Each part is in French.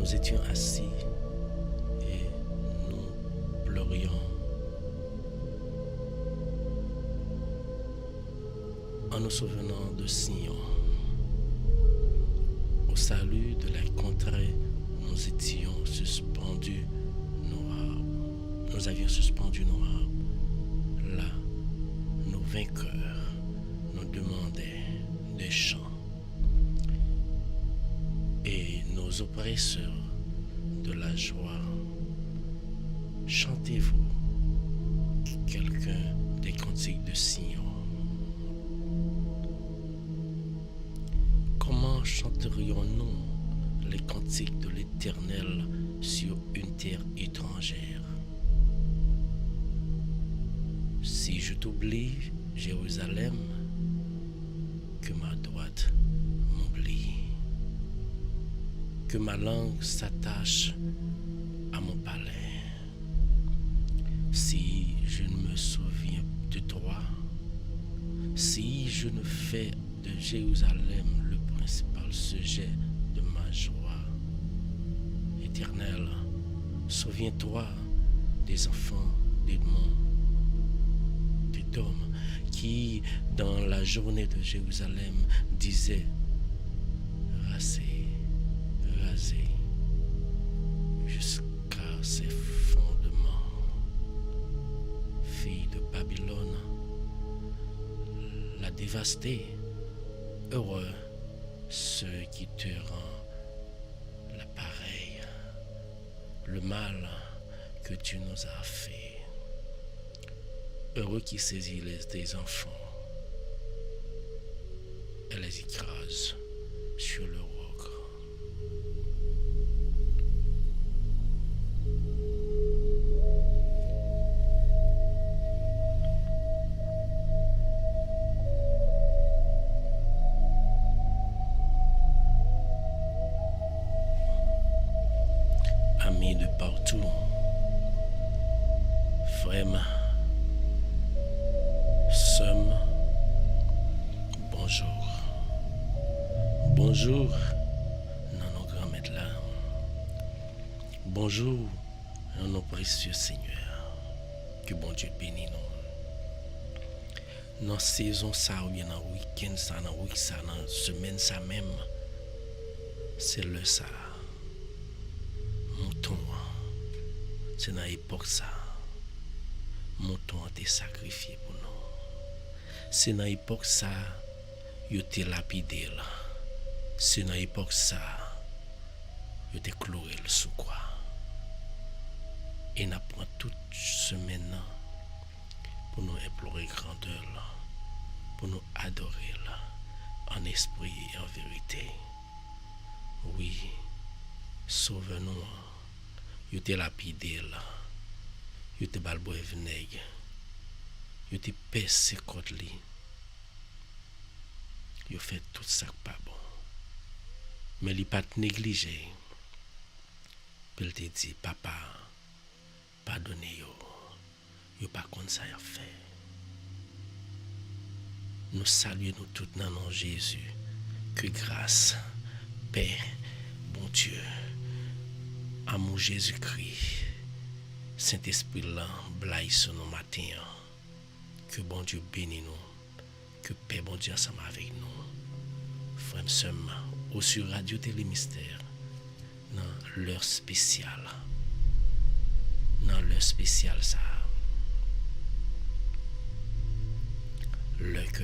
nous étions assis et nous pleurions en nous souvenant de Sion. Au salut de la contrée, nous étions suspendus nos arbres. Nous avions suspendu nos arbres. Là, nos vainqueurs nous demandaient des chants. Et nos oppresseurs de la joie, chantez-vous quelqu'un des cantiques de Sion. Comment chanterions-nous les cantiques de l'Éternel sur une terre étrangère? Si je t'oublie, Jérusalem, que ma droite m'oublie, que ma langue s'attache à mon palais. Si je ne me souviens de toi, si je ne fais de Jérusalem le principal sujet de ma joie, Éternel, souviens-toi des enfants d'Édmond, d'Édom, qui, dans la journée de Jérusalem, disaient « Rasez, rasez, jusqu'à ses fondements. » Fille de Babylone, la dévastée, heureux ceux qui te rendent l'appareil, le mal que tu nous as fait. Heureux qui saisit tes enfants et les écrase sur le roc. Amis de partout, frères, sommes, bonjour. Bonjour, non, nos grands-maîtres là. Bonjour, nos précieux Seigneur. Que bon Dieu bénisse nous. Dans saison ça ou bien dans week-end ça, dans week ça, dans semaine ça même, c'est le ça. Mouton, c'est dans l'époque ça. Mouton a été sacrifié pour nous. C'est dans l'époque ça, il était lapidé là. C'est dans l'époque ça, il était cloué sous quoi. Et nous prenons toute semaine pour nous implorer grandeur là, pour nous adorer là, en esprit et en vérité. Oui, sauve-nous. Il était lapidé là. Il était balboé vinaigre. Il était percé contre lui. Il fait tout ça pas bon. Mais il n'a pas négligé. Puis il te dit, papa, pardonnez-yo. Il pas comme ça a fait. Nous saluons nous tous dans le nom de Jésus. Que grâce, paix, bon Dieu, amour Jésus-Christ, Saint-Esprit là, blaye sur nos matins. Que bon Dieu bénisse nous. Que paix bon Dieu ensemble avec nous. Frères et sœurs, au sur Radio Télé Mystère, dans l'heure spéciale. Dans l'heure spéciale ça. L'heure que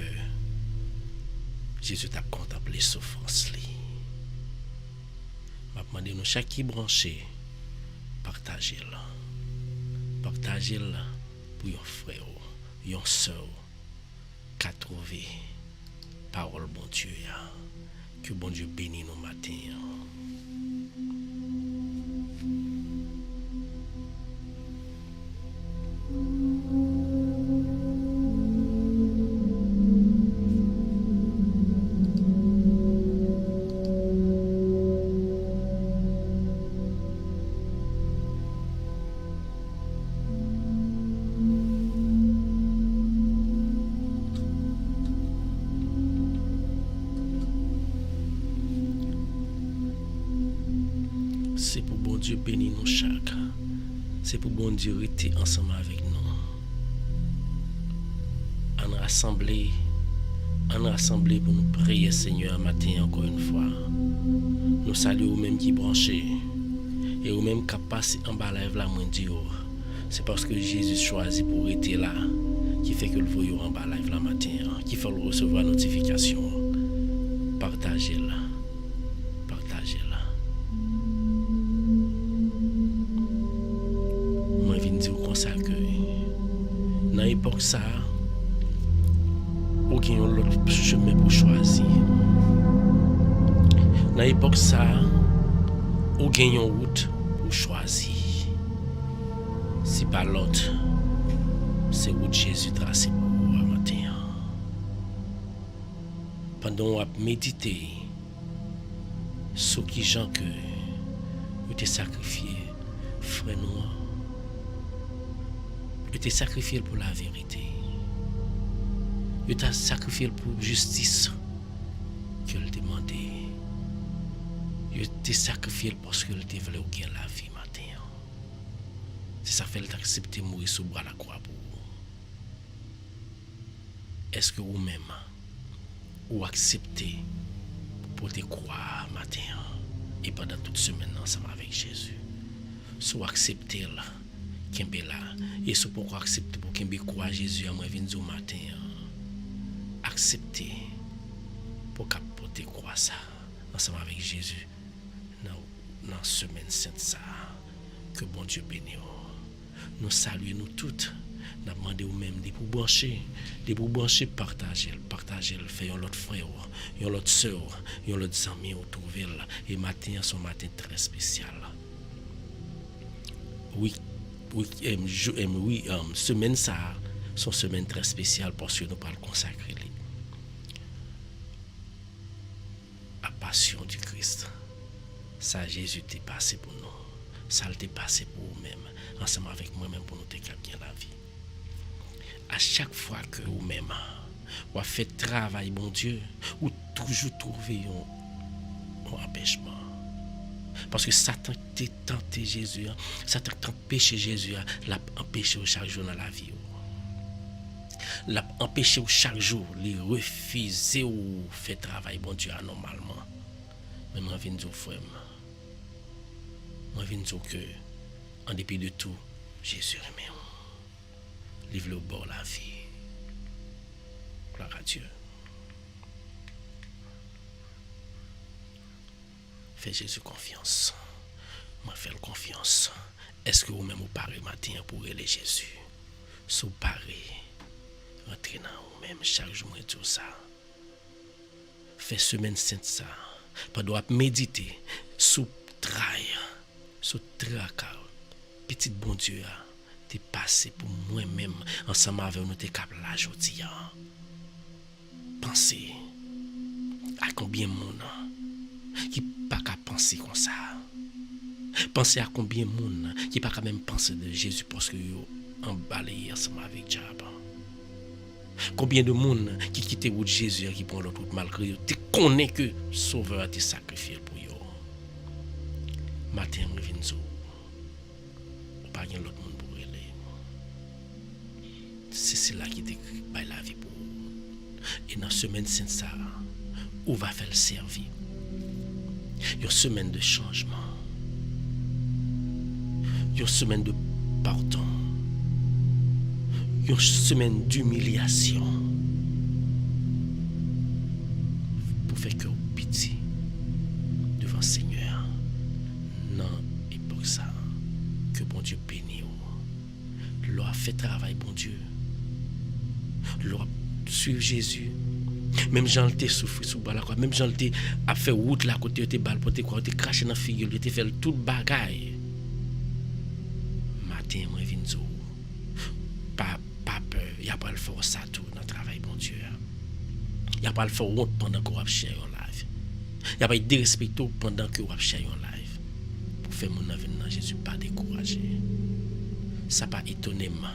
Jésus t'a contemplé souffrance li. M'a demandé nous chaque qui branché, partagez-le. Partagez-le pour un frère, une soeur, qu'à trouver parole bon Dieu. Que bon Dieu bénisse nos matins. C'est pour bon Dieu bénir nous chaque. C'est pour bon Dieu rester ensemble avec nous. On rassemblé pour nous prier Seigneur matin encore une fois. Nous saluons même qui branché et ou même qui passe en bas live là moins dire. C'est parce que Jésus choisit pour rester là qui fait que le voyons en bas live là matin, qui fait le recevoir notification. Partagez-la. Partagez-la. Moi je viens dire comme ça que dans l'époque ça ou qu'il y a un autre chemin pour choisir. Dans l'époque ça, ou qu'il y a une route pour choisir. Si pas l'autre, c'est route Jésus tracé pour vous matin. Pendant qu'on a médité sur qui gens que vous êtes sacrifié, frère nous, vous êtes sacrifié pour la vérité. Vous êtes sacrifié pour justice que le demandait. Vous êtes sacrifié parce que le voulait gagner la vie matin. C'est ça fait l'accepter mourir sous bras la croix pour vous. Est-ce que vous-même ou acceptez pour te croire matin et pendant toute semaine ensemble avec Jésus? Soit accepter là, qu'il là, et soit pourquoi accepter pour qu'il croire Jésus à moi venir au matin. Accepter pour capoter croire ça ensemble avec Jésus dans la semaine sainte ça. Que bon Dieu bénisse. Nous saluons nous toutes. Nous demandons aux mêmes pour brancher, partager, faire l'autre frère, l'autre soeur, l'autre ami trouver et matin son matin très spécial. Semaine ça, son semaine très spéciale parce que nous parlons consacrer la passion du Christ. Ça Jésus t'est passé pour nous. Ça t'est passé pour vous-même. Ensemble avec moi-même pour nous déclarer bien la vie. À chaque fois que vous-même vous faites travail, bon Dieu, vous toujours trouver un empêchement. Parce que Satan t'a tenté Jésus, Satan t'a empêché Jésus, l'a empêché chaque jour dans la vie. L'a empêché chaque jour, les refuser ou faire travail, bon Dieu, anormalement. Mais moi, je viens de dire, frère, moi, je viens de dire que, en dépit de tout, Jésus remet. Livre le bord la vie. Gloire à Dieu. Fais Jésus confiance. Moi, fais confiance. Est-ce que vous-même vous parlez matin pour aller Jésus? Si vous parlez, rentrez dans vous-même chaque jour, tout ça. Fais semaine sainte ça. Pendant méditer sous travail, sous tracas. Petit bon Dieu, t'es passé pour moi-même ensemble avec nous, t'es capable là aujourd'hui. Pensez à combien de monde qui pas qu'à penser comme ça. Pensez à combien de monde qui pas qu'à même penser de Jésus parce que yo emballé ensemble avec diable. Combien de monde qui quitte route Jésus qui prend l'autre route malgré eux, tu connais que sauveur a été sacrifié pour eux. Matin revinzo. Pas de l'autre monde pour aller. C'est là qui décrit la vie pour vous. Et dans la semaine sainte ça, où va faire le servir? Une semaine de changement. Une semaine de pardon. Une semaine d'humiliation. Pour faire que vous pitié devant le Seigneur. Non, époque ça. Que bon Dieu bénisse. L'on a fait travail, bon Dieu. L'on a suivi Jésus. Même Jean l'était souffert sous bas la croix. Même Jean l'était a fait route là côté était balle pour te quoi, était craché dans la figure, il était fait tout bagaille. Matin moi vinzo. Pas peur, il y a pas le faire ça tout dans travail, bon Dieu. Il y a pas le faire honte pendant qu'on a cherché en live. Il y a pas de respect pendant que on a cherché en live. Pour faire mon avenir dans Jésus pas décourager. Ça pas étonnement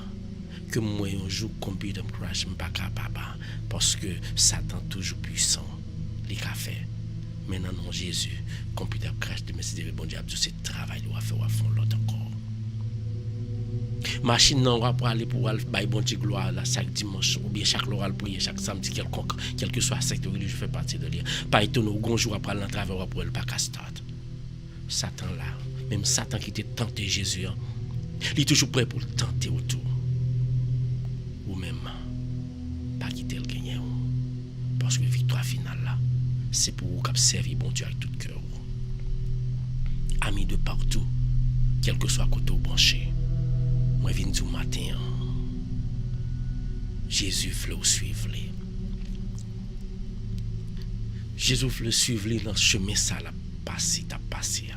que moi un jour computer me crash pas capable parce que Satan toujours puissant les qu'a fait maintenant non Jésus computer crash de me bon Dieu a dit c'est travail ou à faire à fond l'autre encore. Machine non va pour aller bon Dieu gloire là chaque dimanche ou bien chaque l'oral prier chaque samedi quelconque quel que soit secte religieux fait partie de lui. Pas étonné au gonjour après dans travers pour elle pas start. Satan là, même Satan qui était tenté Jésus, il est toujours prêt pour le tenter autour. Ou même pas quitter le gagnant. Parce que la victoire finale là, c'est pour vous qui servir bon Dieu avec tout cœur. Amis de partout, quel que soit côté branché. Moi viens du matin. Jésus veut suivre les. Jésus veut suivre les dans le chemin ça la passer ta passer.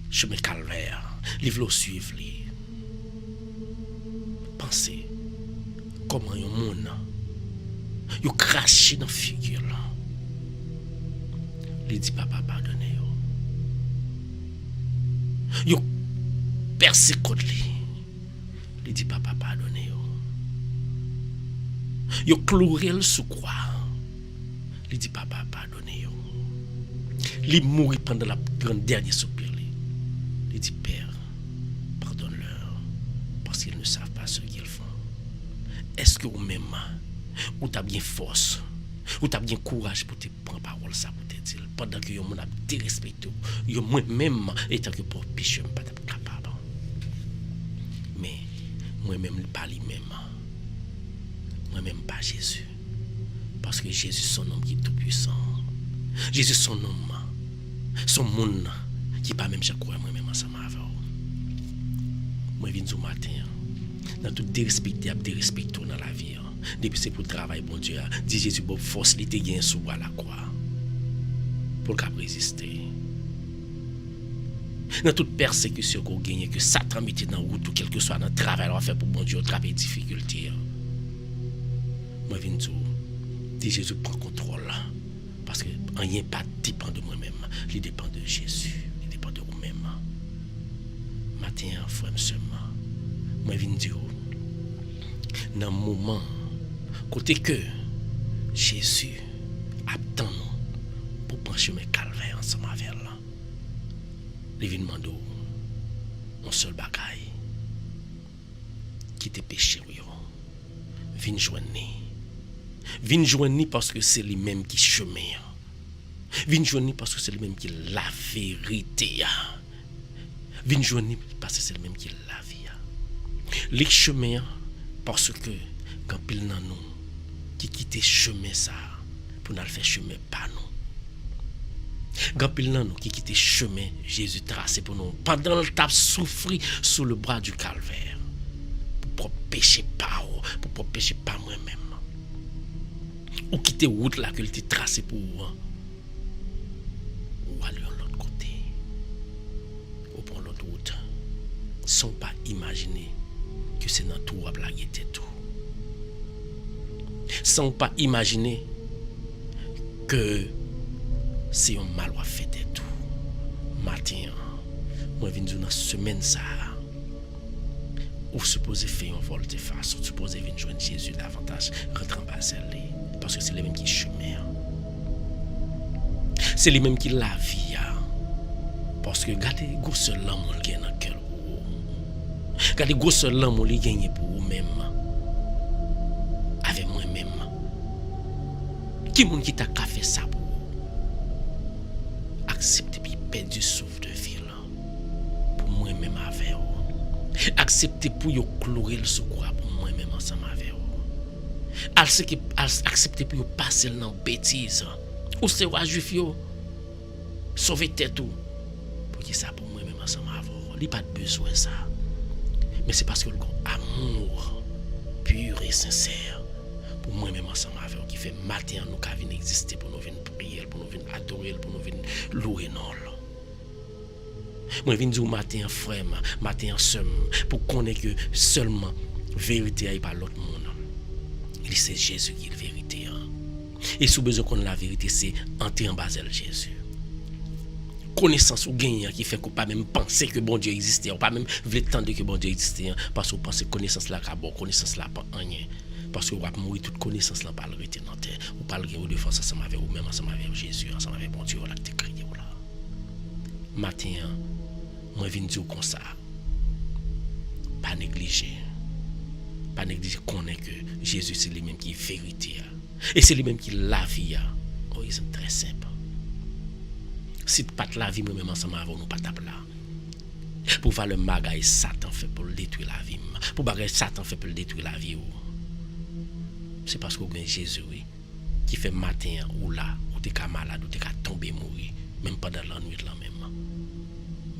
Chemin calvaire, il veut suivre les. Pensez comment un monde yo craché dans figure là. Il dit papa pardonnez yo. Yo persécute lui. Il dit papa pardonnez yo cloué le sous croix. Il dit papa pardonnez yo. Il mourit pendant la grande dernière soupir. Il dit Père, pardonne-leur parce qu'ils ne savent pas ce qu'ils font. Est-ce que vous-même ou t'as bien force ou t'as bien courage pour te prendre parole ça pour te dire pendant que yo mon a dérespecté yo moi-même étant que pour péché pas capable. Mais moi-même pas lui-même. Moi-même pas Jésus. Parce que Jésus son homme qui est tout puissant. Jésus son homme. Son monde qui pas même chaque fois moi-même ensemble avec vous. Moi viens du matin. Dans tout dérespecté dans la vie. Depuis c'est pour le travail bon Dieu. Dit Jésus bon force il te gagne sous à la croix. Pour qu'il résister. Dans toute persécution qu'on gagne que Satan mette dans route ou quel que soit dans le travail on fait pour bon Dieu attraper difficulté. Moi viens dit Jésus prend contrôle parce que rien pas dépend de moi-même, il dépend de Jésus, il dépend de vous-même. Matin frère seulement. Moi viens dire dans moment côté que Jésus attend nous pour prendre chemin calvaire ensemble avec là. L'événement d'eau un seul bagaille qui te péché vinn joindre parce que c'est lui-même qui chemin. Vinn joindre parce que c'est lui-même qui la vérité. Vinn joindre parce que c'est lui-même qui la vie. Les chemins parce que quand pile nan nous qui quitte chemin ça pour nous faire chemin pas nous. Quand pile nan nous qui quitte chemin Jésus tracé pour nous pendant le tap souffrir sous le bras du calvaire pour pécher pas pour pécher pas moi-même. Ou quitter route là que il était tracé pour ou aller de l'autre côté ou prendre l'autre route sans pas imaginer que c'est dans tout à blaguer tout sans pas imaginer que c'est un mal à faire tout matin moi viens dans semaine ça ou supposé faire un volte-face ou supposé venir joindre Jésus davantage rentrer en Basel parce que c'est les mêmes qui chemin. C'est les mêmes qui la vie. Parce que regardez gros seul l'amour qui est dans le cœur. Regardez gros seul l'amour qui gagne pour vous-même. Avec moi-même. Qui monde qui t'a fait ça pour vous? Acceptez puis perdre du souffle de vie pour moi-même avec vous. Acceptez pour vous clouer le secours pour moi-même ensemble avec vous. Accepter pour passer dans bêtise ou c'est wa juif yo sauver tête ou pour que ça pour moi même ensemble avoir il pas de besoin ça mais c'est parce que le amour pur et sincère pour moi même ensemble avec qui fait matin nous ca venir exister pour nous venir prier pour nous venir adorer pour nous venir louer non moi viens dire matin frère matin somme pour connaître que seulement vérité et pas l'autre monde. C'est Jésus qui est la vérité. Et sous besoin qu'on la vérité, c'est entrer en Basel Jésus. Connaissance ou gain qui fait qu'on pas même penser que bon Dieu existait, on pas même veut tendre que bon Dieu existait parce qu'on pense que connaissance là ka bon, connaissance là pas rien. Parce que on va mourir toute connaissance là pas le rester dans terre, ou pas le de force ensemble avec ou même ensemble avec Jésus, ensemble avec bon Dieu là te crier là. matin, moi viens dire comme ça. Pas négliger. Pas négliger connaître que Jésus c'est lui-même qui est vérité. Et c'est lui-même qui est la vie. Oh, c'est très simple. Si tu pas la vie, moi-même ensemble avec nous, pas tape là. Pour faire le bagage Satan fait pour détruire la vie. Pour bagage Satan fait pour détruire la vie. C'est parce qu'on a Jésus, oui, qui fait matin ou là, ou t'es malade, ou t'es tomber mourir, même pendant la nuit là même.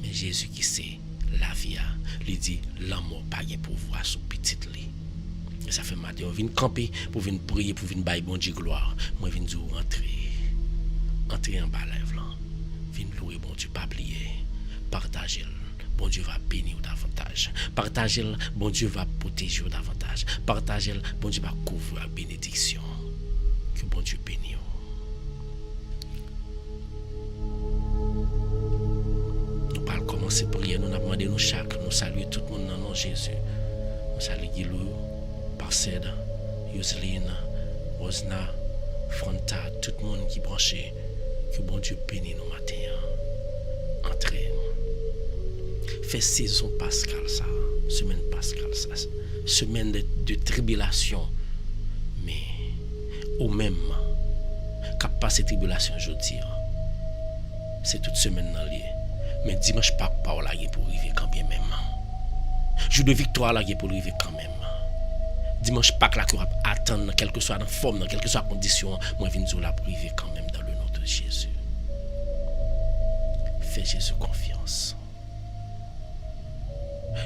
Mais Jésus qui sait la vie, lui dit, l'amour pas de pouvoir sur petite lit. Et ça fait matin, on vient camper pour venir prier, pour venir bailler bon Dieu gloire. Moi, je viens dire, entrer en bas lèvre là. Viens louer bon Dieu, pas oublier. Partagez-le. Bon Dieu va bénir davantage. Partagez-le, bon Dieu va protéger davantage. Partagez-le, bon Dieu va couvrir la bénédiction. Que bon Dieu bénisse. Nous parlons commencer à prier. Nous avons demandé nous chaque. Nous saluons tout le monde dans le nom de Jésus. Nous saluons Guilou, Parced, Yoseline, Rosna, Fronta, tout le monde qui est branché. Que bon Dieu bénisse nous matin. Entrez. Fait saison pascale ça, semaine pascale ça, semaine de tribulation, mais au même qu'à passer tribulation aujourd'hui, c'est toute semaine dans lié, mais dimanche pas là pour arriver quand bien même, jour de victoire là pour arriver quand même, dimanche pas là qu'on va attendre quelle que soit la forme, dans quelle que soit la condition, moi viens nous là pour arriver quand même dans le nom de Jésus. Fais Jésus confiance.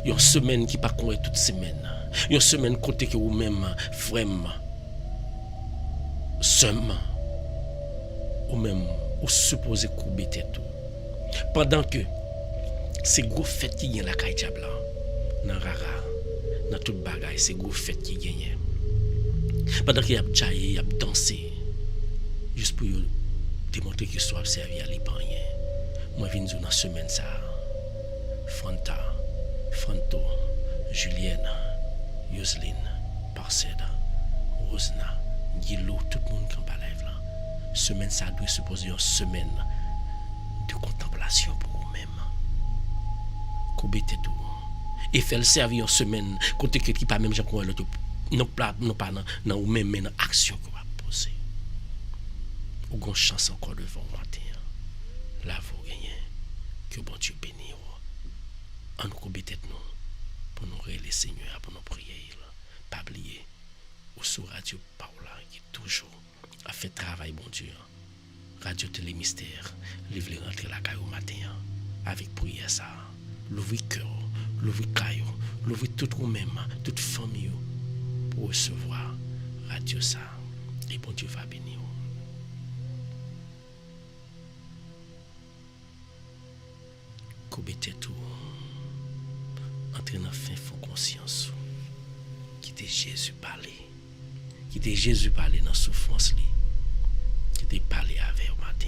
Une semaine qui pas courir toute semaine. Une semaine côté que vous même frère seulement ou même ou supposé couper tête. Pendant que ces gros fêtes qui gagnent la caille diable dans rara dans toute bagaille ces gros fêtes qui gagnent. Pendant qu'il y a jaillé, il y a dansé juste pour démontrer que soit servi à l'épargne. Moi viens dans la semaine ça. Fronta, Franto, Julienne, Yoseline, Parced, Rosna, Guilou, tout le monde qui est en live là. Semaine ça doit supposer une semaine de contemplation pour vous-même. Koubete tout. Et faire le servir une semaine côté que qui pas même gens qu'on l'autre non pas dans ou même dans action qu'on va poser. Ou gon chance encore devant matin. Là vous gagnez. Que bon Dieu bénisse. En nous couper nous pour nous révéler Seigneur, pour nous prier. Pas oublier, ou sur Radio Paola qui toujours a fait travail, bon Dieu. Radio Télé Mystère, livre rentrer la caille au matin avec prière ça. L'ouvrir cœur, l'ouvrir caille, l'ouvrir tout vous-même, toute famille pour recevoir Radio ça. Et bon Dieu va bénir. Couper tout. Entrer dans fin fond conscience qui était Jésus parler dans souffrance li qui était parler avec au matin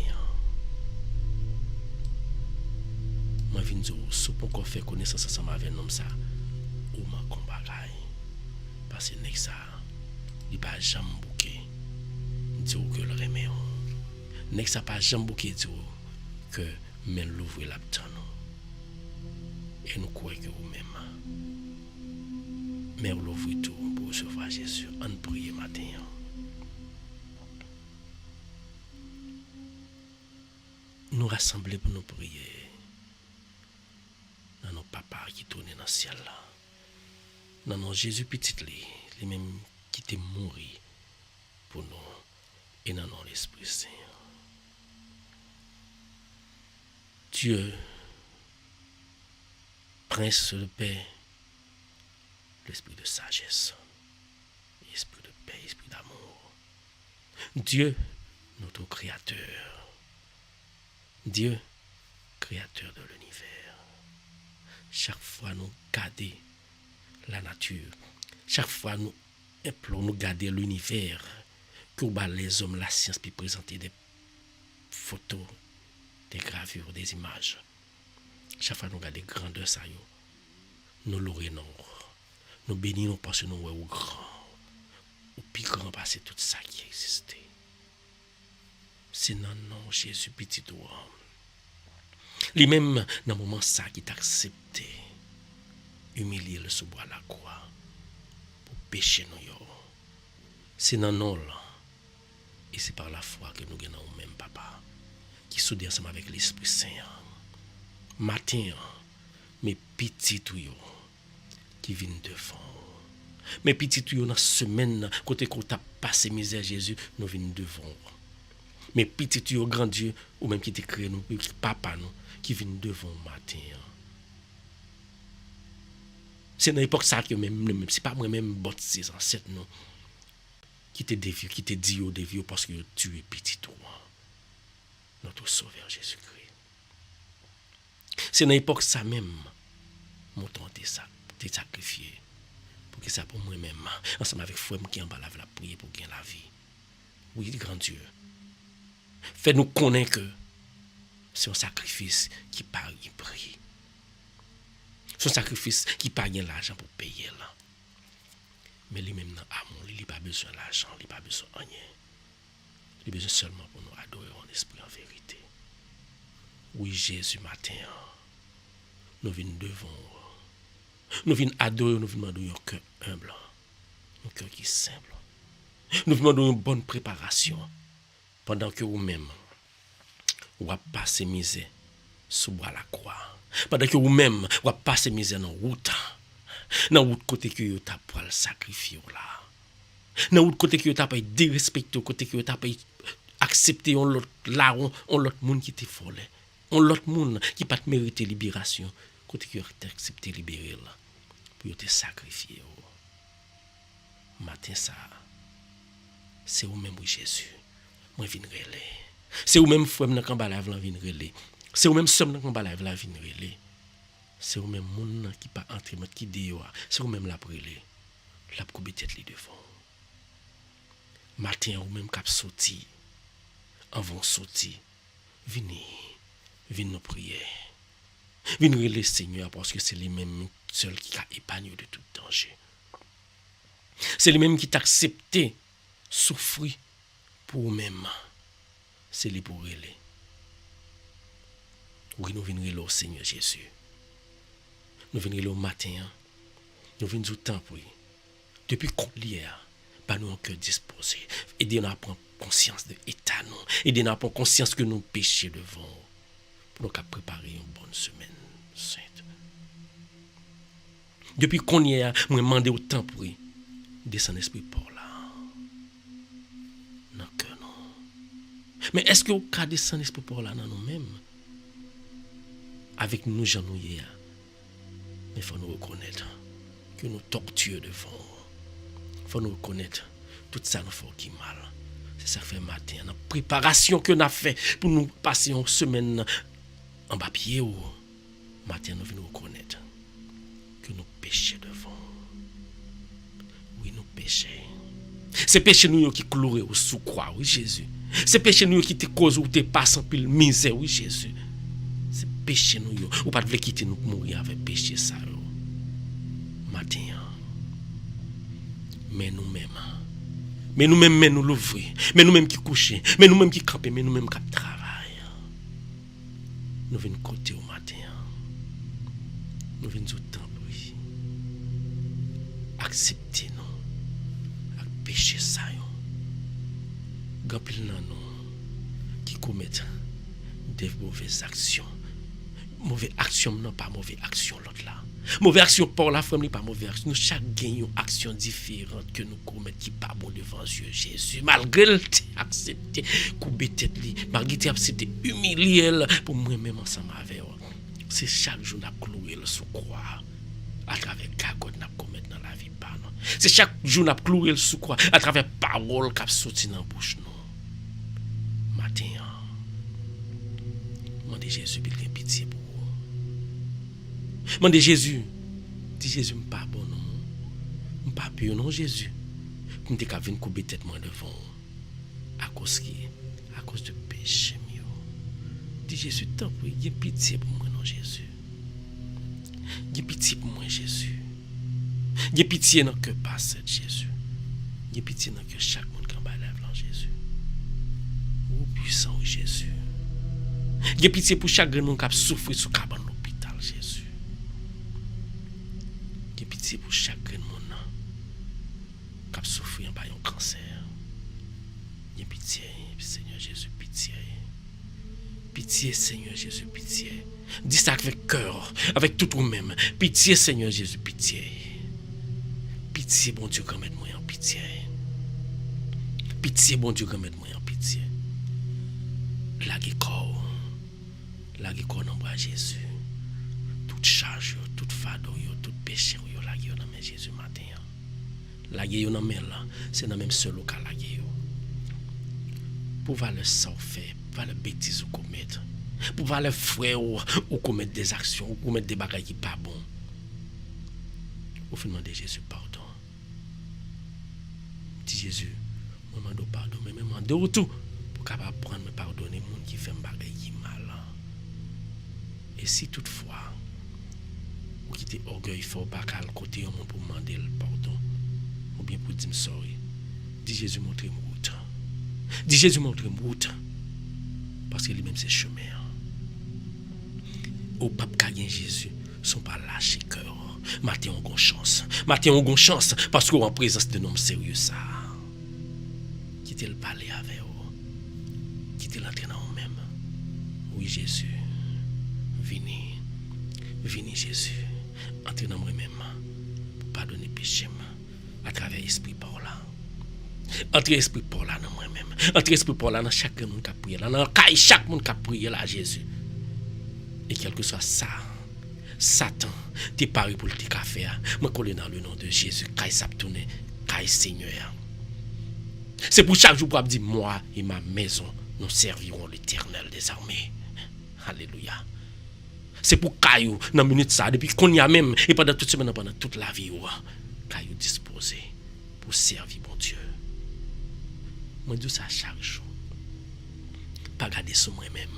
moi vinn dire sou pour qu'on fait connaissance ensemble avec nous ça ou ma combat parce que nek ça il pas jamais bouquet dire que le remet nek ça pas jamais bouquet dire que mais l'ouvrir la temps et nous croyons que vous-même mais vous l'ouvrez tout pour recevoir Jésus. On prie matin. Nous rassembler pour nous prier. Dans nos papas qui tournent dans le ciel là. Dans nos Jésus petit les mêmes qui t'est mort pour nous et dans nos l'Esprit Saint. Dieu, Prince de paix, l'esprit de sagesse, esprit de paix, esprit d'amour. Dieu, notre Créateur. Dieu, Créateur de l'univers. Chaque fois nous garder la nature, chaque fois nous implorons nous garder l'univers, que les hommes, la science, puis présenter des photos, des gravures, des images. Chaque fois nous garder grandeur ça yo, nous l'orientons. Nous bénissons parce que nous sommes grands, ou plus grand parce que tout ça qui existe. C'est dans le nom de Jésus petit doigt. Lui-même, dans le moment ça, qui t'a accepté, humilier le sous bois la croix, pour pécher nous. C'est dans nous là. Et c'est par la foi que nous gagnons même papa, qui soudé ensemble avec l'Esprit Saint. Matin, mes petits tuyaux qui viennent devant. Mes petits tuyaux dans la semaine, côté qu'on t'a passé misère Jésus, nous venons devant. Mes petits tuyaux grand Dieu, ou même qui t'a créé nous, papa nous, qui viennent devant matin. C'est dans l'époque ça que même, c'est pas moi-même, baptisé en cette non. Qui te dévie, qui te dit au dévie parce que tu es petit toi. Notre Sauveur Jésus-Christ. C'est dans l'époque ça même, mon temps t'es sacrifié. Pour que ça pour moi-même, ensemble avec frère qui en bas la prier pour gagner la vie. Oui, grand Dieu. Fais-nous connaître que c'est un sacrifice qui paye prix. C'est un sacrifice qui paye l'argent pour payer là. Mais lui-même dans l'amour, il n'a pas besoin d'argent, il n'a pas besoin de rien. Il a besoin seulement pour nous adorer en esprit, en vérité. Oui, Jésus, matin, nous venons devant. Nous venons adorer, nous venons demander un cœur humble, un cœur qui est simple. Nous venons demander une bonne préparation. Pendant que vous-même, vous passez misère sous bois la croix. Pendant que vous-même, vous passez misère dans la route. Dans l'autre côté que vous avez pour le sacrifier là. Dans l'autre côté que vous avez dérespecté, côté que vous avez accepté on l'autre là, on l'autre monde qui était folle. On l'autre monde qui pas mérité libération, côté que vous avez accepté libérer là pour te sacrifier. Matin ça. C'est vous même Jésus. Moi viens relé. C'est vous même frère dans combat la viens relé. C'est vous même somme dans combat la viens relé. C'est vous même monde qui pas entrer qui dehors, c'est vous même la brûler. La couper tête li devant. Matin ou même cap sorti. En vont sorti. Venez nous prier. Venez le Seigneur parce que c'est lui même seul qui a épargné de tout danger. C'est lui même qui t'a accepté souffrir pour vous-même. C'est lui pour relé. Oui, nous venons au Seigneur Jésus. Nous venons au matin, nous venons du temps pour depuis hier, pas nous en cœur disposé. Aidez-nous à prendre conscience de l'état nous. Aidez-nous à prendre conscience que nous péchons devant. Pour nous préparer une bonne semaine sainte. Depuis qu'on y a, moi demandé au temps pour descendre l'esprit pour là. Non que non. Mais est-ce que vous pouvez descendre l'esprit pour là dans nous-mêmes? Avec nous, j'en ai. Mais il faut nous reconnaître que nous torturons devant. Il faut nous reconnaître tout ça nous fait qui mal. C'est ça que fait matin. La préparation que nous avons fait pour nous passer une semaine en bas pied. Matin, nous venons reconnaître que nous péchons devant. Oui, nous péchons. C'est péché nous qui cloué au sous-croix, oui Jésus. C'est péché nous qui te cause ou te passe en pile misère, oui Jésus. C'est péché nous ou pas de quitter nous pour mourir avec péché ça. Matin. Mais nous-mêmes, mais nous l'ouvrir, mais nous-mêmes qui coucher, mais nous-mêmes qui camper, mais nous-mêmes qui travaillent. Nous venons côté au matin. Nous venons au temps, oui. Acceptez-nous. Avec péché ça. Gampil nan nous qui commettent des mauvaises actions. Mauvaise action, non pas mauvaise action l'autre là. Mauvaise action pour la famille, pas mauvaise action. Nous chaque gagnons une action différente que nous commettons qui pas bon devant Dieu Jésus. Malgré le accepté, couper tête li, malgré accepté humilier pour moi-même ensemble avec eux. C'est chaque jour n'a cloué le sous croix à travers cagotte n'a commettre dans la vie pas non. C'est chaque jour n'a cloué le sous croix à travers parole qui sorti dans bouche nous. Matin. Demandez Jésus qu'il ait pitié pour vous. Demandez Jésus. Dis Jésus m'pas bon non. M'pas pur non Jésus. Pour me venir couper tête moi devant. À cause de péché mieux. Dis Jésus tant pis, il pitié pour moi non Jésus. Il pitié pour moi Jésus. Il pitié dans que passe Jésus. Il pitié dans que chaque monde qui en bas lève Jésus. Ô puissant Jésus. J'ai pitié pour chaque monde qui a souffert sous cabane l'hôpital, Jésus. J'ai pitié pour chaque monde qui a souffert par un cancer. J'ai pitié, Seigneur Jésus, pitié. Pitié, Seigneur Jésus, pitié. Dis ça avec cœur, avec tout vous-même. Pitié, Seigneur Jésus, pitié. Pitié, bon Dieu, remettre moi en pitié. Pitié, bon Dieu, remettre moi en pitié. Lagez corps dans bras Jésus. Toute charge, toute fardeau, tout péché, lagez dans mes Jésus matin. Lagez dans mes là, c'est dans même seul au cas lagez. Pour voir le sang fait, pour voir le bêtise ou commettre, pour voir le frère ou commettre des actions, ou commettre des bagages qui pas bon. Vous faites demander Jésus pardon. Dis Jésus, je demande pardon, mais je demande tout pour capable prendre me pardonner les gens qui fait un bagage qui mal. Et si toutefois, vous quittez orgueil fort pas qu'à côté pour demander le pardon, ou bien pour dire sorry, dis Jésus montre-moi route. Dis Jésus montre-moi route. Parce que lui-même c'est chemin. Au pape Kayen Jésus, sont pas lâchés cœur. Matin on a chance. Matin on a chance parce qu'on en présence de homme sérieux ça. Quittez le parler avec vous. Quittez l'entrer dans vous-même. Oui Jésus. Venez Jésus. Entrez dans moi-même. Pour pardonner péché à travers l'esprit par là. Entrez l'esprit par là dans moi-même. Entrez l'esprit par là dans chaque monde qui a prié là. Dans chaque monde qui a prié là Jésus. Et quel que soit ça. Satan, t'es paré pour le café. Je colle dans le nom de Jésus. Kaï s'ap tourné, Kaï Seigneur. C'est pour chaque jour pour dire moi et ma maison, nous servirons l'Éternel des armées. Alléluia. C'est pour Caillou, dans la minute ça, depuis qu'on y a même, et pendant toute semaine, pendant toute la vie, Caillou disposé pour servir mon Dieu. Moi, je dis ça chaque jour. Pas garder sur moi-même.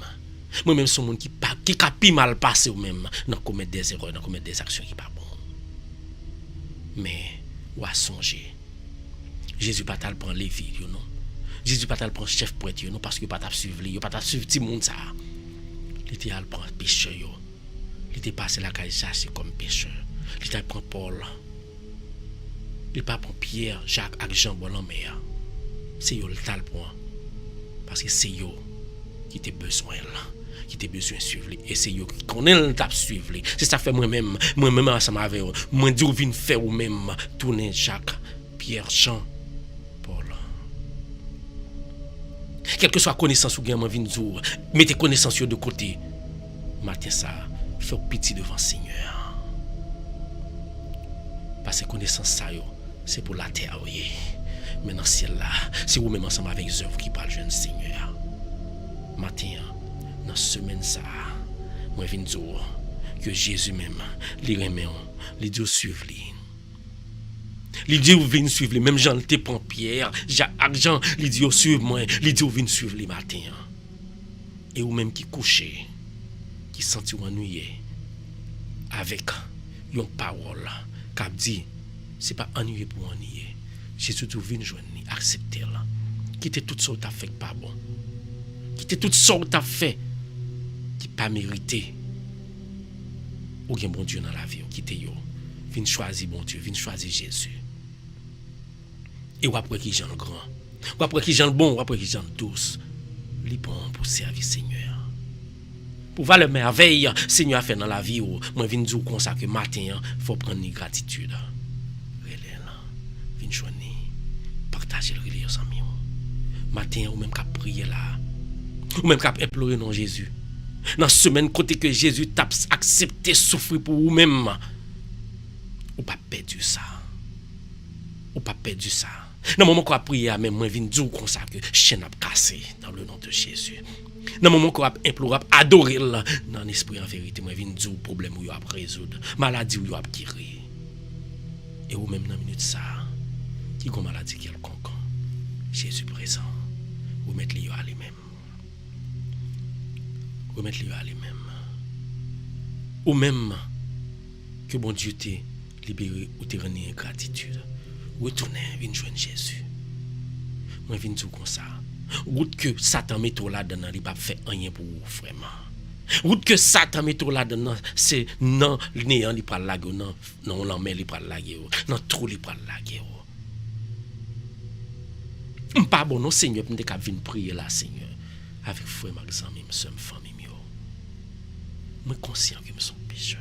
Moi-même, c'est un monde qui a pi mal passé ou même dans commettre des erreurs, dans commettre des actions qui pas bon. Mais, ou à songer. Jésus pas tal prendre les filles, non. Jésus pas tal prendre chef prêtre, non, parce que pas t'a suivre, il pas t'a suivre tout monde ça. Il était al prendre pécheur, il était passé la caille chercher comme pécheur. Il était prendre Paul. Il pas prendre Pierre, Jacques avec Jean bon en mer. C'est yo le tal prend parce que c'est yo qui te besoin là. Qui te besoin de suivre et c'est yo qui connaît le tap suivre c'est ça fait moi-même ensemble avec eux moi dire vinn faire ou même tourner Jacques Pierre Jean Paul quelle que soit connaissance ou bien moi vinn dire mettez connaissance de côté matin ça faire pitié devant Seigneur parce que connaissance ça yo c'est pour la terre oui mais dans ciel là c'est vous même ensemble avec les œuvres qui parlent jeune Seigneur matin dans semaine ça moi viens dire que Jésus même les remet les dit suivre lui il dit viens suivre même Jean te prend Pierre Jean il dit suivre moi il dit viens suivre les matin et ou même qui couché qui senti ennuyé avec une parole qui dit c'est pas ennuyé pour ennuyer Jésus tout vient joindre accepter là quitter tout ça t'a fait pas bon quitter tout ça t'a fait qui pas mérité ou bien bon Dieu dans la vie quitter yo vinn choisir bon Dieu vinn choisir Jésus et ou après qui Jean le grand ou après qui Jean le bon ou après qui Jean le douce li bon pour servir Seigneur pour voir le merveille Seigneur a fait dans la vie ou moi vinn dire comme ça que matin faut prendre une gratitude relais là vinn joindre partager le relais ensemble matin ou même qu'à prier là ou même qu'à implorer non Jésus dans semaine côté que Jésus t'a accepté souffrir pour vous-même ou pas perdu ça ou pas perdu ça dans moment qu'on a prié même moi vinn dire comme ça que chaîne a cassé dans le nom de Jésus dans moment qu'on a imploré adorer dans l'esprit en vérité moi vinn dire problème ou a résoudre maladie ou a guérir et ou même dans minute ça qui gon maladie quelconque Jésus présent vous mettre lui à lui-même remettre lui à lui-même ou même que bon Dieu t'ait libéré ou t'ait rendu gratitude retourner venir joindre Jésus moi viens dire comme ça Route que Satan met tout là-dedans, il pas fait rien pour vous, vraiment. Route que Satan met tout là-dedans, c'est non, le néant, il prend la gueule, non, l'emmène, il prend la gueule, non, trop, il prend la gueule. Pas bon, non, Seigneur, je vais venir prier là, Seigneur, avec frère, ma famille, famille. Je suis conscient que je suis pécheur.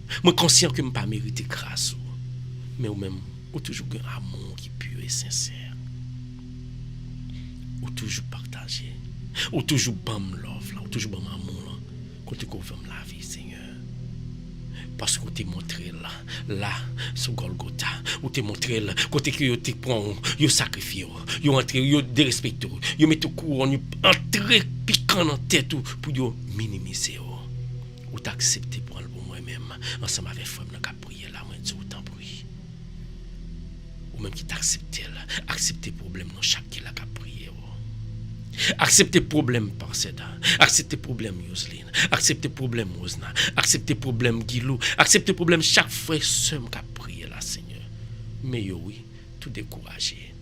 Je suis conscient que je ne pas mérité grâce. Mais même, ou toujours un amour qui est pur et sincère. Ou toujours partager. Ou toujours bam love là, ou toujours bam amour là. Quand tu veux la vie, Seigneur. Parce que tu montré là, sur Golgotha, ou tu montré là, côté que tu prends, tu sacrifies, tu entré, tu dérespectes, tu mets tout couronne, tu entré piquant dans tête pour minimiser. Ou t'accepter pour moi-même, ensemble avec frère, nous avons prié là, moi, Dieu, autant prier. Ou même qui t'accepte, accepter problème dans chaque qui l'a prié. Accepter problème par Seda, accepter problème Yoseline, accepter problème Osna, accepter problème Guilou, accepter problème chaque frère seul qui a prié là, Seigneur. Mais oui, tout découragé.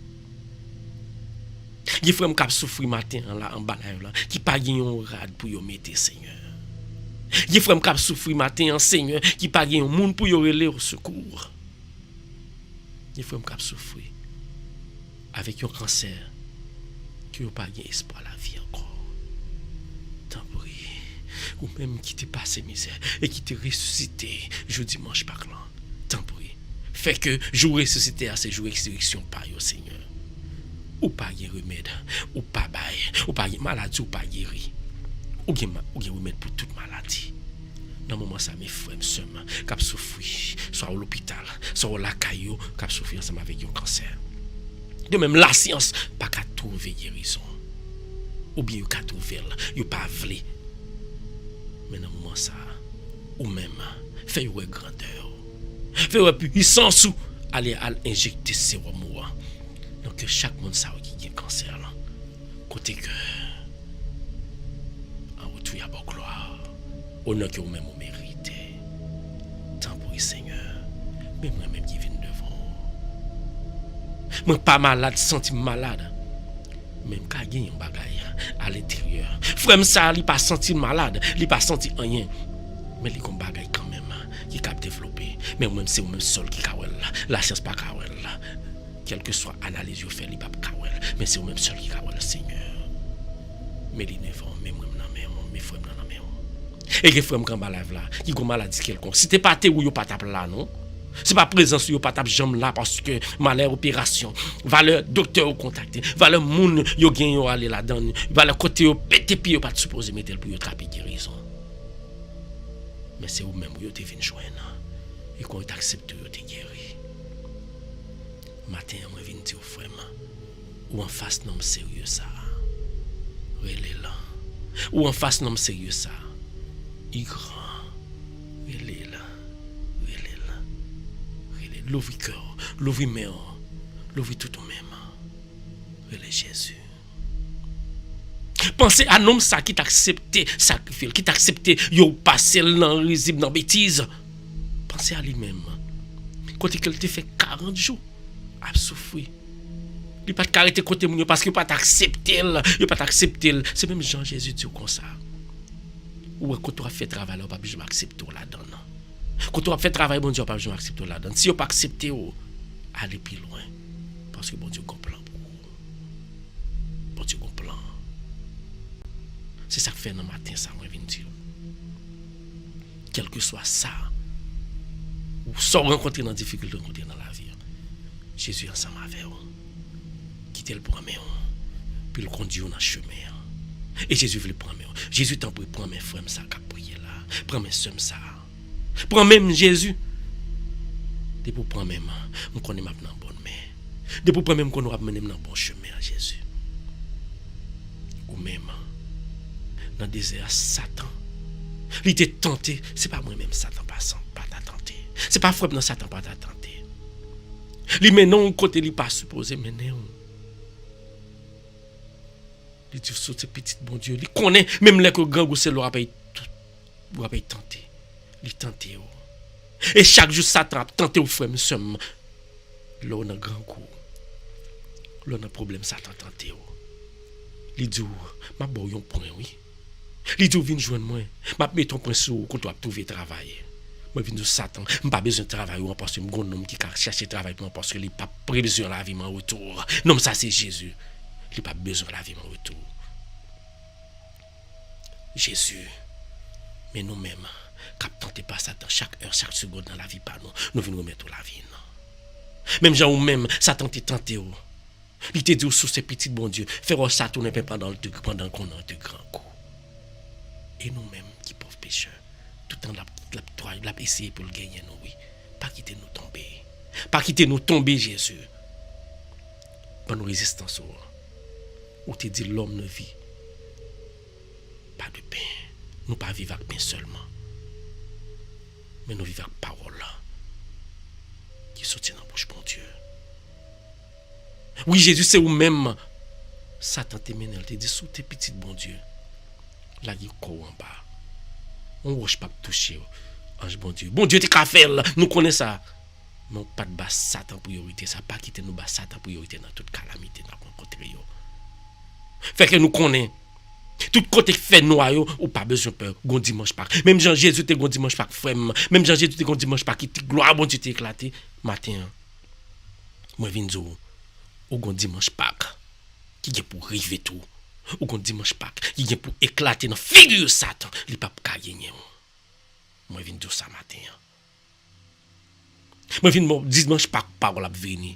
Il frère qui a souffert matin là en bas là, qui pas gagné un rad pour yo mettre, Seigneur. Il frère qui a souffert matin en Seigneur, qui pas gagné un monde pour yo relayer au secours. Il frère qui a souffert avec un cancer. Qui n'a pas espoir la vie encore. Tant pis. Ou même qui t'est passé misère et qui t'est ressuscité jeudi dimanche par là. Tant pis. Fait que jour ressuscité à ces jours résurrection par yo Seigneur. Ou pas y remède, ou pas bail, ou pas y maladie, ou pas guéri. Ou y remède pour toute maladie. Dans le moment ça mes frères seulement qui souffrir soit à l'hôpital, soit à la caillou qui souffrir ensemble avec un cancer. De même, la science pas qu'à trouver guérison. Ou bien, qu'à trouver, il pas voulu. Mais dans le moment ça, ou même, fait une grandeur. Fait une puissance ou aller injecter sérum. Donc, chaque monde ça qui a cancer. Côté que, en retour, il y a beaucoup de gloire. Honneur que vous-même vous méritez. Tant pour le Seigneur. Mais moi-même qui viens devant. Moi pas malade, senti malade. Même quand il y a un bagage à l'intérieur. Frère ça, il pas senti malade, il pas senti rien. Mais il y a un bagage quand même qui a développé. Mais même c'est même seul qui a la science pas a quelle que soit l'analyse vous fait, il pas mais c'est même seul qui a le Seigneur. Mais il ne vont même mes frères dans la main. Et les frères qui ont malade là, qui ont maladie quelconque. Si t'es pas té ou yo pas tape là non. C'est pas présence yo pas tape jambe là parce que malheur opération, valeur docteur contacter, valeur moun yo gen yo aller là-dedans, valeur côté yo pété puis yo pas supposé mettre pour yo traper guérison. Mais c'est ou même yo te vinn joindre. Et quand tu acceptes yo te guéri. Matin moi vinn dire frère ou en face non sérieux ça. Relé là. Ou en face non sérieux ça. Il grand. Relé là. L'ouvre cœur, l'ouvre main, l'ouvre tout au même. Relais Jésus. Pensez à un homme ça qui t'a accepté sacrifier, qui t'a accepté yo passer dans risible dans bêtise. Pensez à lui-même. Quand il te fait 40 jours à souffrir. Il pas t'arrêter côté moun parce que pas t'accepter, il pas t'accepter. C'est même Jean Jésus dit comme ça. Ou quand tu as fait travail, pas besoin d'accepter là-dedans. Quand tu as fait travail, bon Dieu, pas besoin d'accepter là-dedans. Si tu n'as pas accepté, allez plus loin. Parce que bon Dieu comprend pour vous. Bon Dieu comprend. C'est ça que fait dans le matin, ça, moi, je dire. Quel que soit ça, ou sans rencontrer dans la difficulté rencontrer dans la vie, Jésus est ensemble avec vous. Quittez le premier, puis le conduit dans le chemin. Et Jésus veut le prendre. Jésus t'en prie, prends mes frères, ça, qui a prié là. Prends mes soeurs, ça. Prends même Jésus. De pour prendre même, on connaît maintenant bonne main. De pour prendre même qu'on aura mené dans bon chemin à Jésus. Ou même dans le désert Satan. Il était tenté, c'est pas moi-même Satan pas t'a tenté. C'est pas frère dans Satan pas t'a tenté. Lui maintenant côté il pas supposé mener. Il dit ce petit bon Dieu, il connaît même les grand gousset l'aura pas tenté. Il tenté. Et chaque jour, Satan a tenté au frère, nous là, on a un grand coup. Là, on a un problème, Satan tenté. Il dit, ma boy un point, oui. Il dit, viens joindre moi. Ma mets ton point sur quand tu as trouvé travail. Moi, viens de Satan. Je pas besoin de travail parce que je suis un homme qui cherche travail parce que il pas besoin de la vie en retour. Non, ça c'est Jésus. Il pas besoin de la vie en retour. Jésus. Mais nous-mêmes, quand tenté par Satan, chaque heure, chaque seconde dans la vie, par nous venons remettre la vie. Non? Même gens ou même, Satan t'a tenté. Il t'a dit sous ces petits bon Dieu, faire ça tourner pendant qu'on a de grands coups. Et nous-mêmes, qui pauvres pécheurs, tout le temps, l'a essayé pour le gagner, nous, oui. Pas quitter nous tomber. Pas quitter nous tomber, Jésus. Pas nos résistances. Où te dit l'homme ne vit pas de pain. Nous pas vivre avec pain seulement. Mais nous vivons avec parole qui sortit dans la bouche, mon Dieu. Oui, Jésus, c'est vous-même. Satan te mène, il te dit, sous tes petites, bon Dieu. Là, il y a quoi en bas. On ne roche pas toucher. Ange, bon Dieu. Bon Dieu, tu as fait là. Nous connaissons ça. Mais pas de bas Satan priorité. Ça pas quitter nous bas Satan priorité dans toute calamité dans le côté. Fait que nous connaissons. Tout côté fait noir, ou pas besoin de peur. Gon dimanche pas. Même Jean Jésus te gon dimanche pas frère. Même Jean Jésus te gon dimanche pas qui gloire bon Dieu t'éclaté matin. Moi vinn zo ou gon dimanche pas qui est pour river tout. Ou gon dimanche pas qui est pour éclater dans figure Satan, il pas ka gagner. Moi vinn zo ça matin. Moi vinn dimanche pas parole a venir.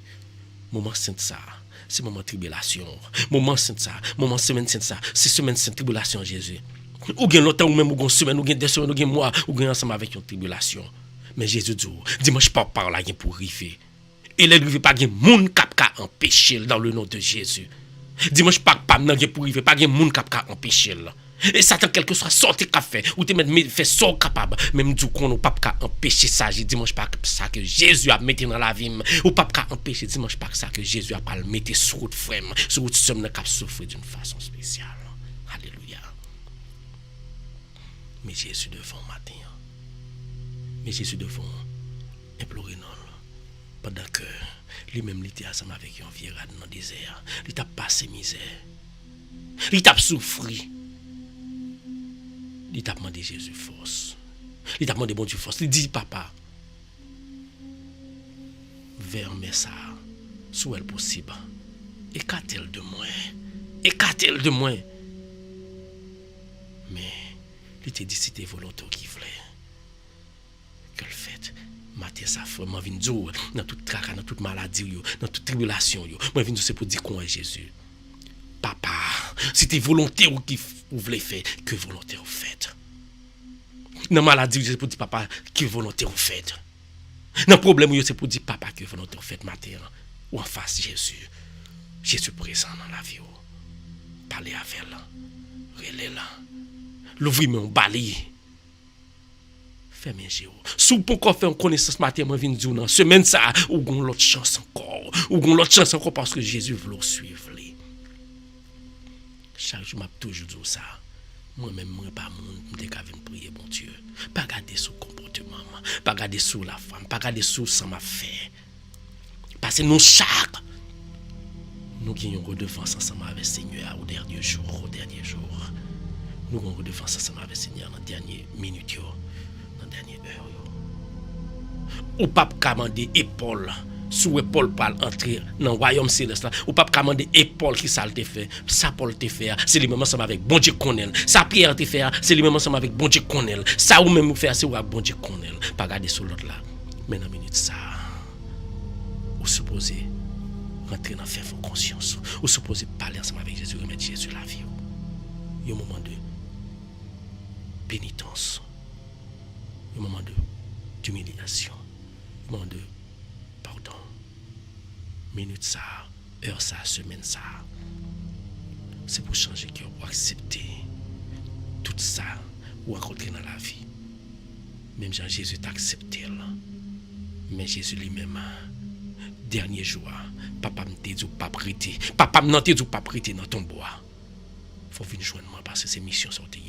Moment saint ça. C'est moment tribulation. Moment saint ça. Moment semaine saint ça. C'est semaine sainte tribulation Jésus. Ou gen longtemps ou même ou gen semaine ou gen 2 semaines ou gen mois ou gen ensemble avec une tribulation. Mais Jésus dit dimanche pas par là pour river. Et les river pas gen moun k'ap ka empêcher dans le nom de Jésus. Dimanche pas nan gen pour river pas gen moun k'ap ka empêcher. Et Satan quelque soit sorti qu'a fait ou te mettre fait so capable même du qu'on pas ka empêcher ça dimanche pas ça que Jésus a mettre dans la vie ou pas ka empêcher dimanche pas ça que Jésus a pas le mettre sur route frère sur route somme cap souffrir d'une façon spéciale. Alléluia. Mais Jésus devant matin. Mais Jésus devant implorer non pendant que lui-même il était ensemble avec un vieux rat dans le désert, il t'a passé misère. Il t'a souffri. Il t'a demandé Jésus force. Il t'a demandé bon Dieu force. Il dit papa, vermez ça, soit elle possible. Écarte-le de moi. Écarte-le de moi. Mais il t'a dit si t'es volontaire qui voulait. Que le fait. Matin ça fait moi vinn dire dans toute tracas, dans toute maladie, dans toute tribulation, moi vinn dire c'est pour dire qu'on est Jésus. Papa, si t'es volontaire ou qui voulez faire, que volontaire vous faites. Dans maladie, c'est pour dire papa, que volontaire vous faites. Dans problème, c'est pour dire papa, que volontaire vous faites matin. Ou en face Jésus. Jésus présent dans la vie. Parlez avec elle. Relais-la. L'ouvrir mon balai. Fais-moi Jésus. Si vous pouvez faire une connaissance matin, moi, je viens de dire, semaine ça, ou gon l'autre chance encore. Ou gon l'autre chance encore parce que Jésus veut le suivre. Chaque jour, je toujours dit ça. Moi-même, moi, pas mon je vais prier, bon Dieu. Pas garder sur le comportement, pas garder sur la femme, pas garder sur ça m'a fait. Parce que nous, chaque, nous avons une redevance ensemble avec le Seigneur au dernier jour. Nous avons une redevance ensemble avec le Seigneur dans les dernières minutes, dans les dernières heures. Ou pas commander épaule. Sous épaule pour entrer dans le royaume céleste là ou pas commander épaule qui ça te fait ça Paul te fait c'est lui même ensemble avec bon Dieu connaît ça Pierre te fait c'est lui même ensemble avec bon Dieu connaît ça ou même faire c'est avec bon Dieu connaît pas garder sur l'autre là mais dans minute ça ou supposé rentrer dans faire conscience ou supposé parler ensemble avec Jésus remettre Jésus la vie il y a un moment de pénitence un moment d'humiliation un moment de pardon. Minute ça, heure ça, semaine ça. C'est pour changer cœur, pour accepter tout ça, ou rencontrer dans la vie. Même Jean Jésus t'a accepté là. Mais Jésus lui-même, dernier jour, papa me dit pas prêter. Papa me dit pas prêter dans ton bois. Faut venir joindre moi parce que c'est mission sortie.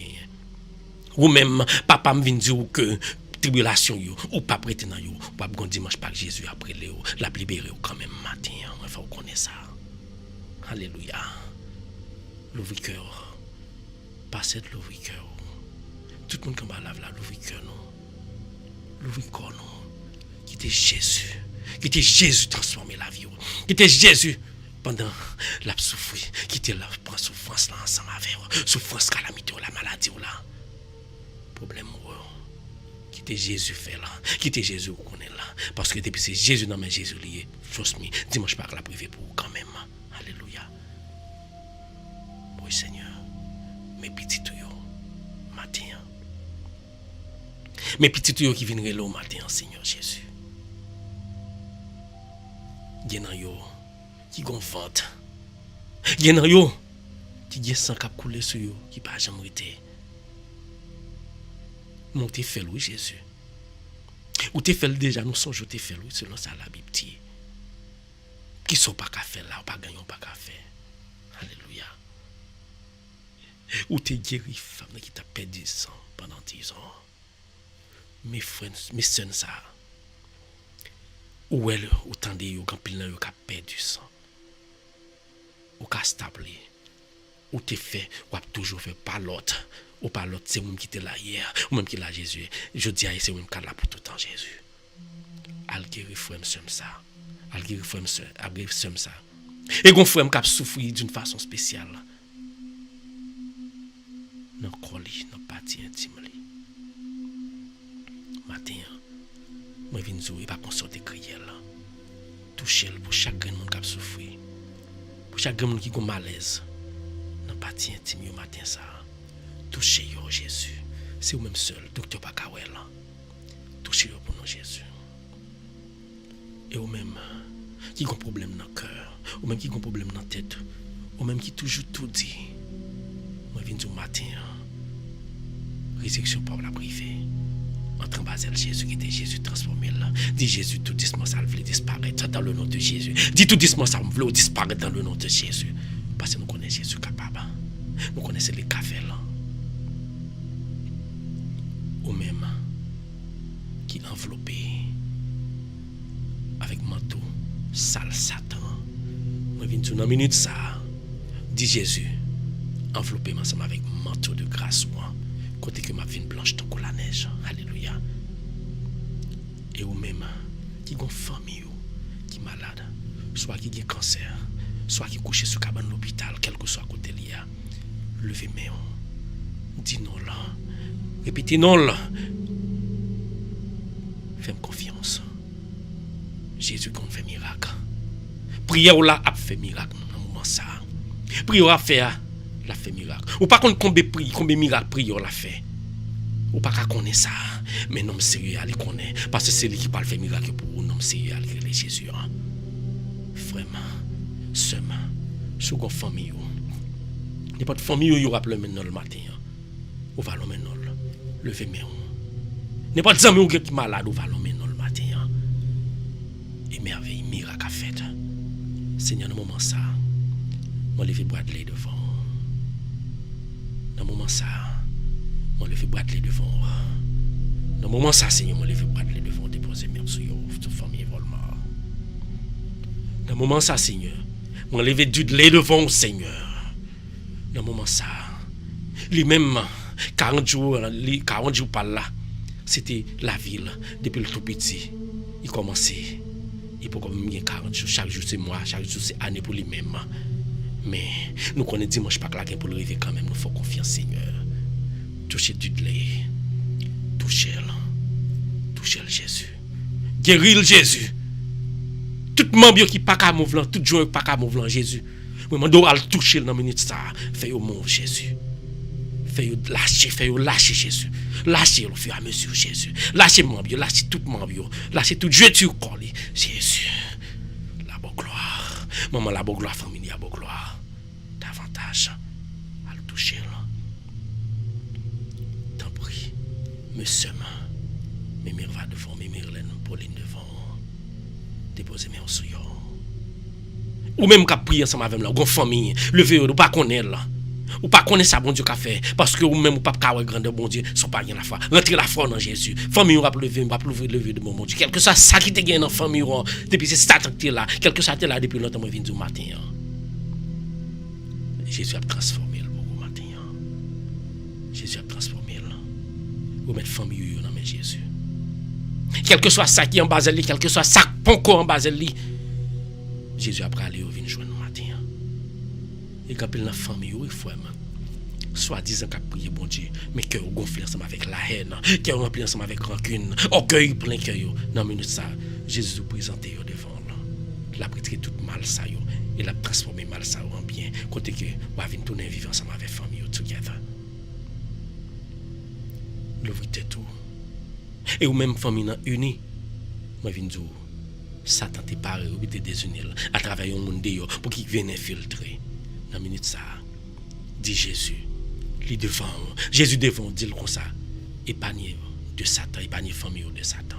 Ou même, papa me vient dire que tribulation yo ou pas prêter dans yo pas bon dimanche pas Jésus après le la libérer quand même matin il faut connaître ça. Alléluia. L'ouvrir cœur. Passer de l'ouvrir cœur. Tout le monde qui va là, l'ouvrir cœur, non. L'ouvrir corps, non. Qui était Jésus. Qui était Jésus transformer la vie. Qui était Jésus pendant la souffrance. Qui était là, prend souffrance là ensemble avec vous. Souffrance, calamité, la maladie là. Problème, qui était Jésus fait là. Qui était Jésus qu'on est là. Parce que depuis c'est Jésus dans mes Jésus lié. Chose mi, dimanche par la privé pour vous quand même. Alléluia. Oui Seigneur. Mes petits tuyaux, matin. Mes petits tuyaux qui viennent là au matin, Seigneur Jésus. Gen nan yo qui gon vente. Gen nan yo qui gen sang k'ap couler sur yo qui pas jamais été. Mon te fait oui Jésus. Ou te fait déjà nous songe te fait oui selon ça la Bible dit. Qui sont pas qu'à faire là, pas gagnon pas qu'à faire. Alléluia. Ou te guéri femme qui t'a perdu sang pendant 10 ans. Mes frères, mes sœurs ça. Ou elle, ou tendez yo quand pile nan yo ka perdu sang. Ou ka stable. Ou te fait, ou a toujours fait pas l'autre. Ou pas l'autre, c'est moi qui était là hier, ou même qui là Jésus. Je dis à c'est moi qui là pour tout le temps Jésus. Al guéri frère m'sem ça. Al guéri frère m'sem ça. Et gon frère m'kap souffrir d'une façon spéciale. Nan koli, nan partie intime li. Matin, moi vinn zou pas consorter crier là. Toucher pour chaque grand monde qui souffrir. Pour chaque grand monde qui gon malaise. Nan partie intime yo matin ça. Touchez yo Jésus. C'est vous même seul, docteur Pakawel. Touchez yo pour nous Jésus. Et vous même qui ont problème dans le cœur, ou même qui ont problème dans la tête, ou même qui toujours tout dit. Moi je viens du matin. Résurrection par la privée. Entre en bas Jésus qui était Jésus transformé là. Dis Jésus tout doucement ça veut disparaître dans le nom de Jésus. Dis tout doucement ça veut disparaître dans le nom de Jésus. Parce que nous connaissons Jésus capable. Nous connaissons les cafés là. Ou même qui enveloppé avec manteau sale Satan. Moi viens dans une minute ça. Dis Jésus, enveloppé ensemble avec manteau de grâce moi. Côté que ma vie blanche tant que la neige. Alléluia. Et ou même qui ont famille qui malade, soit qui a cancer, soit qui couché sur cabane l'hôpital, quel que soit côté lié. Levez main. Dis non là. Répétez non là. Fais-moi confiance. Jésus qu'on fait miracle. Prière là a fait miracle dans le moment ça. Prière a fait miracle. Ou pas qu'on combien miracle prière l'a fait. Ou pas qu'on connaît ça. Mais non sérieux il connaît parce que c'est lui qui parle faire miracle pour nous non sérieux il Jésus. Vraiment. Seulement sous une famille. N'importe famille yo rappelle maintenant le matin. Ou va le maintenant. Levez mes mains. N'est pas des amis qui sont malades, ou va l'emmener le matin. Et merveille, miracle à fait. Seigneur, dans le moment ça, moi lever Bradley devant. Dans le moment ça, moi lever Bradley devant. Dans le moment ça, Seigneur, moi lever Bradley devant, déposer mes mains sur toute famille volement. Dans le moment ça, Seigneur, moi lever Dudley devant, Seigneur. Dans le moment ça, lui-même, 40 jours par là, c'était la ville, depuis le tout petit. Il commençait, il peut comme 40 jours, chaque jour c'est moi, chaque jour c'est année pour lui-même. Mais nous connaissons dimanche pas là pour le rêver quand même, nous faut confiance Seigneur. Touchez Dudley, touchez-le Jésus, guéris le Jésus. Tout membre qui pas qu'à mouvement, tout joint pas qu'à mouvement Jésus. Moi je dois le toucher dans minute ça, fait au mot Jésus. Fais-le lâcher Jésus. Lâchez au fur et à mesure Jésus. Lâchez membre, lâchez tout membre, lâchez tout Dieu tu corps Jésus. La bonne gloire. Maman la bonne gloire famille la bonne gloire. Davantage à le toucher là. T'en prie. Me sème. Mes mères va devant, mes Myrlène, Pauline devant. Déposez mes sous yo. Ou même qu'à prier ensemble avec la grande famille, levez ou pas connaître là. Ou pas connaître ça bon Dieu qu'a fait parce que ou même ou pas ka grandeur bon Dieu sont pas rien la foi. Rentrez la foi dans Jésus. Famille va lever de bon Dieu. Quelque soit ça qui te gagne dans famille depuis c'est Satan qui est là, quelque soit là depuis longtemps moi vinn du matin. Jésus a transformé le pour vous matin. Jésus a transformé le. Vous mettez famille dans mes Jésus. Quel que soit ça qui est en bas de lui, quel que soit ça ponko en bas de lui, Jésus a aller au vin joindre matin. Et quand il a famille, il faut soit-disant qu'a prié bon Dieu, mais cœur gonflé ensemble avec la haine, cœur rempli ensemble avec rancune, orgueil plein cœur. Dans minute ça, Jésus vous présente devant nous. Il a pris tout mal ça yo, il a transformé mal ça en bien. Côté que va venir tourner vivre ensemble avec famille together. L'ouvrir tout. Et ou même famille unie. Moi viens dire Satan t'est paré ou t'es désuni à travers un monde pour qu'il vienne infiltrer. Dans minute ça, dit Jésus. Li devant Jésus devant dit comme ça épargner de Satan épargner famille de Satan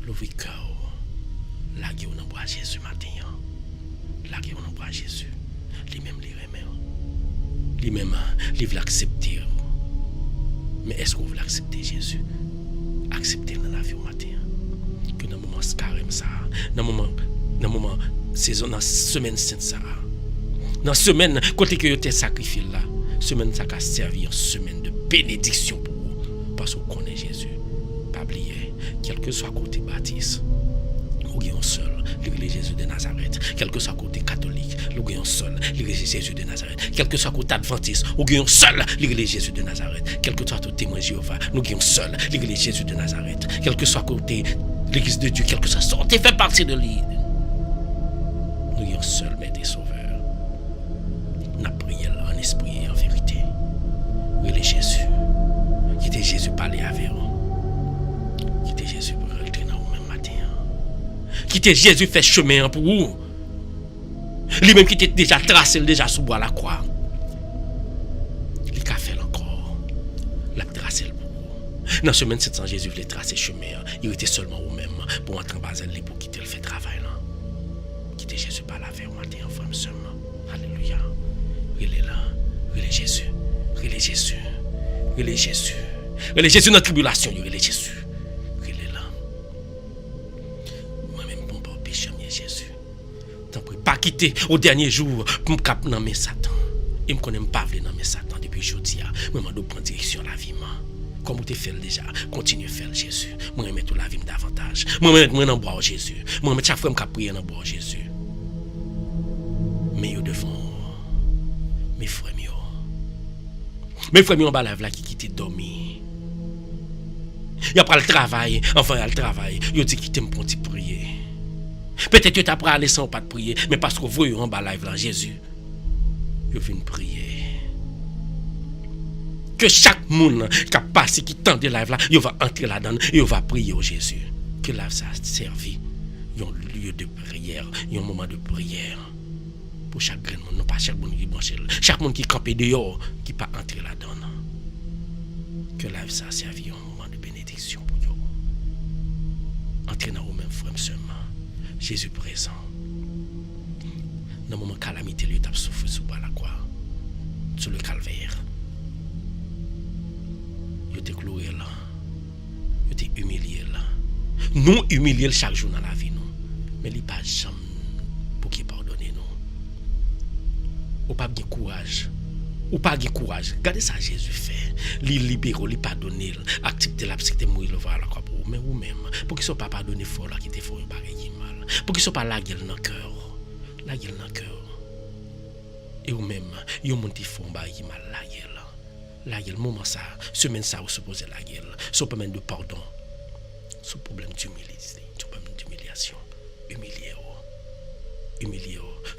l'ouvrir cœur la gueule dans bois Jésus matin la gueule dans bois Jésus lui-même les remet lui-même il veut l'accepter mais est-ce que vous voulez accepter Jésus accepter dans la vie au matin que dans moment carême ça dans moment saison dans semaine sainte ça dans semaine côté que tu sacrifié là semaine ça a servi en semaine de bénédiction pour vous parce qu'on connaît Jésus pas oublier quel que soit côté baptiste ou bien seul l'église Jésus de Nazareth quel que soit côté catholique ou bien seul l'église Jésus de Nazareth quel que soit côté adventiste ou bien seul l'église Jésus de Nazareth quel que soit côté témoin Jéhovah nous bien seul l'église Jésus de Nazareth quel que soit côté l'église de Dieu quel que soit sortez fait partie de lui nous bien seul maître et sauveur n'a prié en esprit et en vérité. Oui, les Jésus. Qui était Jésus parler avec vous. Qui était Jésus pour rentrer dans vous même matin. Qui était Jésus fait chemin pour vous. Lui-même qui était déjà tracé, déjà sous bois la croix. Il a fait encore. Il a tracé pour vous. Dans la semaine 700, Jésus voulait tracer chemin. Il était seulement vous-même pour entrer en bas de pour quitter le fait travail. Qui était Jésus parler avec vous matin, frère, seulement. Alléluia. Il est là. Il est Jésus. Il est Jésus. Il est Jésus. Il est Jésus dans la tribulation. Il est Jésus. Il est là. Moi-même, pour ne pas pécher, Jésus. Tant pis, pas quitter au dernier jour pour me cap dans mes Satan. Il me connaît pas vle dans mes Satan depuis aujourd'hui. Moi, je dois prendre direction la vie. Comme vous fait déjà, continuez à faire Jésus. Moi, je mets toute la vie davantage. Moi, je mets dans bois Jésus. Moi, je mets chaque fois que je prie dans bois Jésus. Mais yo devant mes frères en bas là qui quittent dormir. Il y a pas le travail, enfin il y a le travail, il dit quitter me pour prier. Peut-être que tu as pas aller sans pas de prier, mais parce que vous voyez en bas là Jésus, il vient prier. Que chaque monde qui a passé qui tend de live là, il va entrer là-dedans et il va prier au Jésus. Que là ça servi un lieu de prière, un moment de prière. Pour chaque grand monde, non pas chaque monde qui branche, chaque monde qui campe dehors, qui pas entrer là-dedans. Que la vie ça servi un moment de bénédiction pour vous. Entrez dans vous-même, frère, seulement. Jésus présent. Dans le moment de calamité, lui, il a souffert sous la croix, sur le calvaire. Il était cloué là. Il était humilié là. Nous humiliés chaque jour dans la vie, nous. Mais il n'y a pas jamais pour qu'il pardonne nous. Ou pas de courage. Ou pas de courage. Regardez ça Jésus fait. Il libère, il pardonne, accepter l'accepter mourir le voir la croix pour vous. Mais vous-même, pour qu'ils ne soient pas pardonnés fort là qui te font un bagage mal. Pour qu'ils ne soient pas la gueule dans le cœur. La gueule dans le cœur. Et vous-même, il y a des gens qui font un bagage mal la gueule. La gueule, moment ça, semaine ça, vous supposez la gueule. Sur problème de pardon. Sur problème d'humilité. Sur problème d'humiliation. Humilié.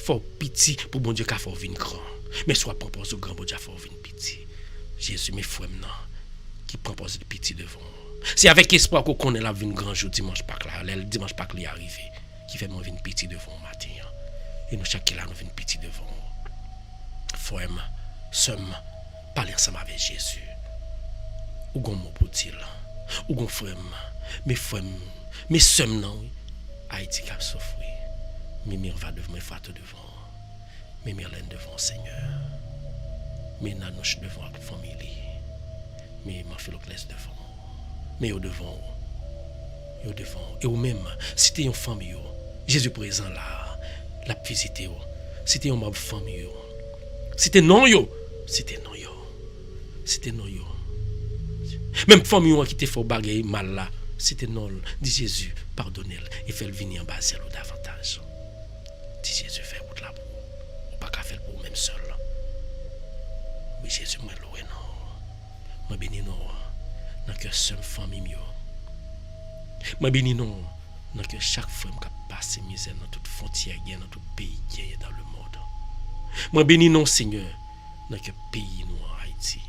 Faut pitié pour bon Dieu qu'a faut venir grand. Mais soit propose au grand bon Dieu faut venir pitié. Jésus mes frères non qui propose de pitié devant. C'est avec espoir qu'on connaît la venir grand jour dimanche Pâques là, le dimanche Pâques li arrivé qui fait mon venir pitié devant matin. Et nous chaque là nous venir pitié devant. Frère, somme parler ensemble avec Jésus. Ou gon mot pour dire. Ou gon frère, mes frères, mes somme non Haïti qui a souffert. Mimir va devant, mes frères devant. Mimir l'aine devant, Seigneur. Mais nanouche devant la famille. Mais ma philoclès devant. Mais au devant. Et ou même, si tu es une famille, Jésus présent là, la visite. Si tu es une famille, C'était non yo. C'était non yo. C'était non yo. Même famille qui te fait bagaille mal là, c'était non. Dit Jésus, pardonnez-le et fait le venir en bas ou davantage. Dit Jésus, fait route là pour ou pas qu'à faire pour même seul. Oui, Jésus, moi loué non. Moi béni non. Dans que seule famille mieux. Moi béni non. Dans que chaque femme qui a passé misère dans toute frontière, dans tout pays dans le monde. Moi béni non Seigneur. Dans que pays nous en Haïti.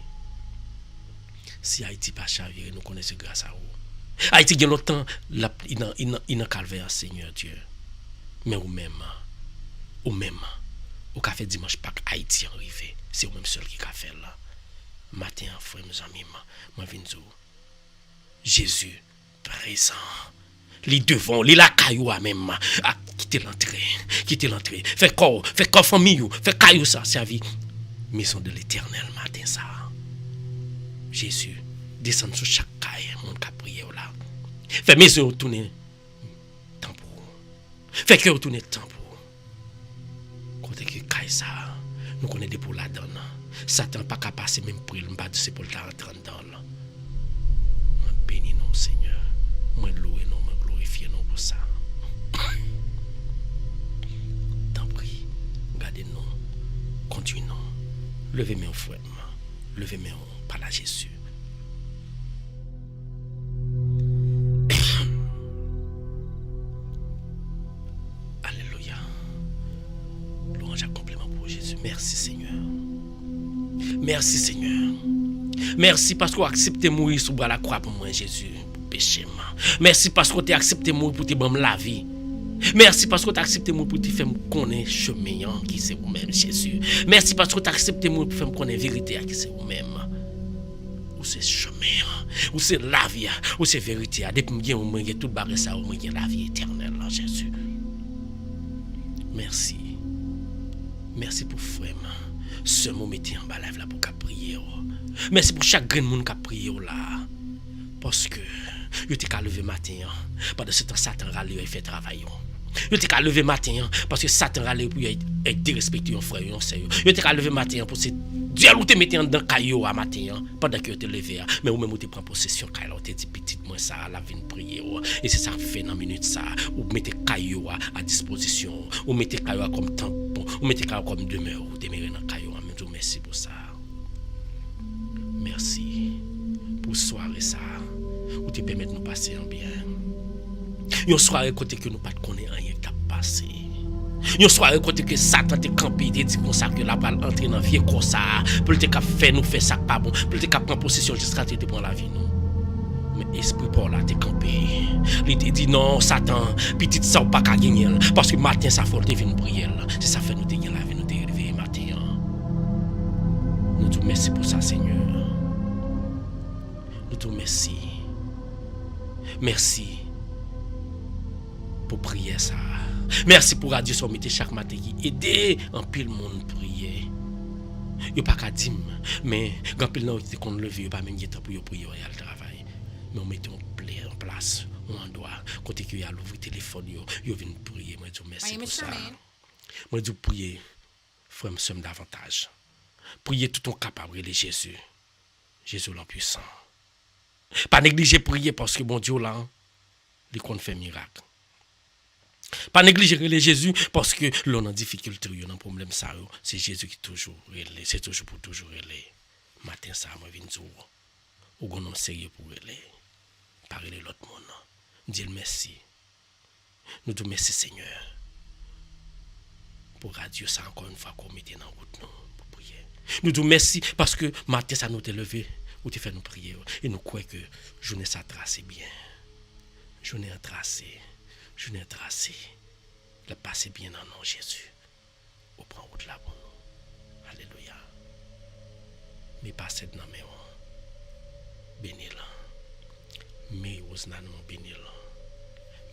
Si Haïti pas chaviré, nous connaissons grâce à vous. Haïti il y a longtemps il a calvaire Seigneur Dieu. Mais ou même au café dimanche pas Haïti arrivé, c'est vous même seul qui a fait là. Matin frère mes amis, moi viens Jésus présent. Li devant, li la caillou à même à quitter l'entrée. Fait corps famille, fait caillou ça servi maison de l'Éternel matin ça. Jésus descend sur chaque caille, mon qui a prié là. Fait maison retourner temps pour. Fait que retourner temps pour. Côté que caille ça, nous connaissons pour la donne. Satan pas capable passer même pour le bas de c'est pour le rentrer dedans là. Moi bénis non Seigneur. Moi louer non, moi glorifier non pour ça. T'en prie, gardez-nous, continuons. Levez-moi au fouet, levez-moi par la Jésus. Alléluia. Louange à complément pour Jésus. Merci Seigneur. Merci Seigneur. Merci parce que vous acceptez mourir sous la croix pour moi Jésus. Péché. Merci parce que tu as accepté mourir pour te donner la vie. Merci parce que tu as accepté mourir pour te faire connaître chemin qui c'est vous-même Jésus. Merci parce que tu as accepté mourir pour faire connaître vérité qui c'est vous-même. Ou c'est chemin, ou c'est la vie, ou c'est vérité. Depuis que vous avez tout barré ça, vous avez la vie éternelle Jésus. Merci. Merci pour frère. Ce mot mettez en bas là pour qu'à prier. Merci pour chaque grain de monde qui a prié là. Parce que vous êtes qu'à lever matin. Pendant ce temps, Satan râle et fait travail. Vous êtes qu'à lever matin parce que Satan râle pour être dérespecté un frère, un sœur. Vous êtes qu'à lever matin pour que Dieu vous te mette dans caillou à matin pendant que vous êtes levé. Mais vous même vous te prend possession caillou, vous te dit petit moi ça la vie prier. Et c'est ça que fait dans minute ça. Vous mettez caillou à disposition. Vous mettez caillou comme tampon. Vous mettez caillou comme demeure. Vous demeurez dans caillou. Merci pour ça. Merci pour soirée ça. Où te permettre de nous passer en bien. Une soirée côté que nous pas connaît rien qui a passé. Une soirée côté que Satan te campé, te dit comme ça que la balle entrer dans vie comme ça, pour te faire nous faire ça pas bon, pour te prendre possession jusqu'à te prendre la vie nous. Mais esprit Paul là te campé. Il te dit non Satan, petit ça pas qu'à gagner parce que matin ça faut te venir prier. C'est ça fait nous te gagner la vie nous te réveiller matin. Nous te merci pour ça Seigneur. Nous te merci. Merci pour prier ça. Merci pour Radio Sommité chaque matin qui aide en pile monde prier. Yo pas qu'à dire mais quand pile nan qui qu'on lever yo pas même temps pour yo prier au travail. Mais on met en place on endroit côté que y a l'ouvrir téléphone yo vinn prier moi dis merci pour ça. Moi dis prier frère me somme davantage. Prier tout ton capable de Jésus. Jésus l'impuissant. Pas négliger prier parce que bon Dieu là, il compte faire miracle. Pas négliger Jésus parce que l'on a difficulté, on a un problème ça, c'est Jésus qui toujours relé, c'est toujours pour toujours relé. Matin ça moi vinn dire ou gon homme sérieux pour relé. Parler l'autre monde. Dire merci. Nous te merci Seigneur. Pour radio ça encore une fois qu'on mette dans route nous pour prier. Nous te merci parce que matin ça nous t'est levé. Ou te fait nous prier et nous croyons que journée ça tracé bien. Journée tracé. Le passé bien dans nom Jésus. Ou prend route là pour nous. Alléluia. Mais passez dans mes bénis-la. Mais os nan mon bénis-la.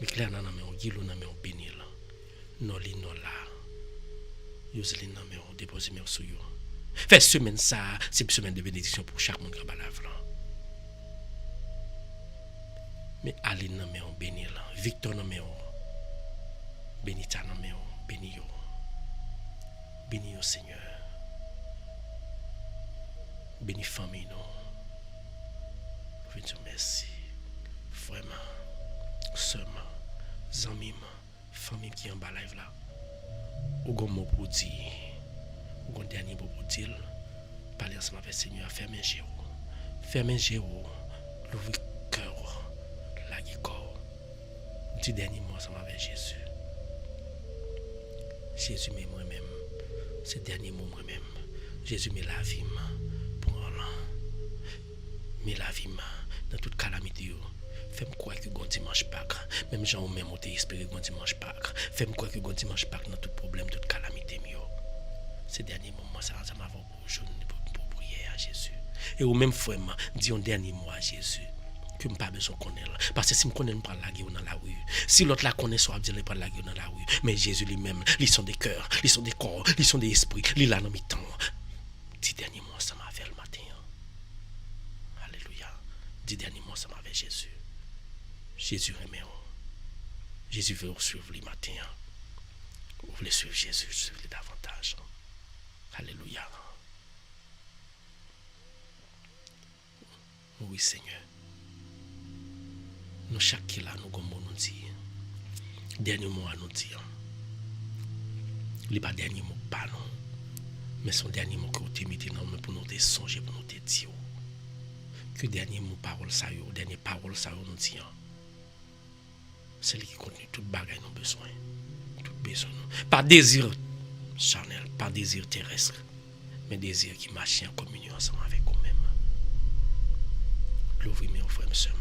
Mais clair nan mes gilo nan mes bénis-la. Non li non là. Yoselin nan mes déposer mes sur yo. Fais semaine ça, c'est une semaine de bénédiction pour chaque monde qui a la mais Aline nan me béni là, Victor nan me Benita nan me béni yo. Béni yo Seigneur. Bénis famille nous. Je veux dire merci. Vraiment. Seulement. Zamim. Famille qui est en bas live là. Ou gon mot pour dire. Ou gon dernier mot pour dire. Parlez ensemble avec le Seigneur. Fermez les yeux. Fermez les yeux. L'ouvrir cœur. La corps. Dis dernier mot ensemble avec Jésus. Jésus met moi-même. C'est le dernier mot moi-même. Jésus met la vie pour Allah. Met la vie dans toute calamité. Fais-moi croire que bon dimanche Pâques. Même gens même ont espéré bon dimanche Pâques. Fais-moi croire que bon dimanche Pâques dans tout problème, toute calamité. Ces derniers moments, ça m'a pour prier à Jésus. Et au même fois, dis un dernier mot à Jésus. Que je n'ai pas besoin de connaître. Parce que si je connais, je ne parle pas dans la rue. Si l'autre la connaît, soit je ne parle pas dans la rue. Mais Jésus lui-même, ils sont des cœurs, ils sont des corps, ils sont des esprits, ils sont dans mes temps. Dis dernier mot, ça m'a fait le matin. Alléluia. Dis dernier mot, ça m'a fait Jésus. Jésus remet. Jésus veut suivre le matin. Vous voulez suivre Jésus, suivez davantage. Alléluia. Oui, Seigneur. Nous, chaque qui là, nous avons nous dire. Dernier mot à nous dire. Il n'est pas dernier mot, pas non. Mais son dernier mot que vous avez mis dans nous pour nous songer, pour nous dire. Que dernier mot, parole, ça y est, dernier parole, ça y est, nous dire. C'est lui qui contient toute bagaille nous besoin. Tout besoin. Pas désir charnel, pas désir terrestre, mais désir qui marche en communion ensemble avec vous-même. L'ouvrir mes frères et sœurs.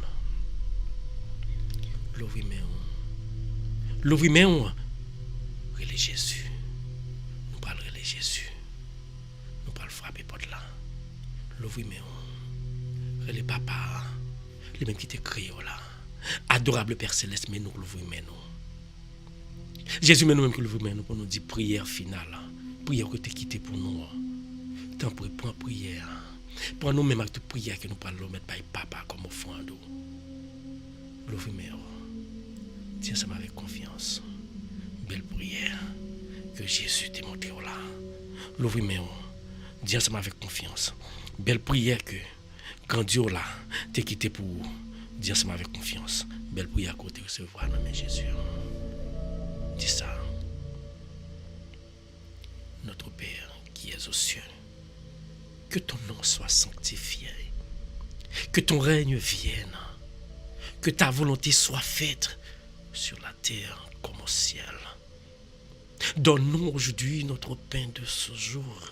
L'ouvrir mes L'ouvrir mes relais Jésus. Nous parlons relais Jésus. Nous parlons frapper porte là. L'ouvrir mes relais papa. Les mêmes qui te créé là. Adorable Père Céleste, mais nous l'ouvrir mes nous. Jésus, mais nous-mêmes que l'ouvrir mes nous pour nous dire prière finale. Prière que tu as quitté pour nous. Tant pour prendre prière. Pour nous-mêmes avec toute prière que nous parlons mettre par papa comme offrande. L'ouvrir mes tiens ça avec confiance. Belle prière que Jésus t'a montré là. L'ouvrir mes dis ensemble avec confiance. Belle prière que quand Dieu là t'a quitté pour dis ensemble avec confiance. Belle prière que tu recevras dans mes Jésus. Dis ça. Notre Père qui es aux cieux, que ton nom soit sanctifié, que ton règne vienne, que ta volonté soit faite sur la terre comme au ciel. Donne-nous aujourd'hui notre pain de ce jour.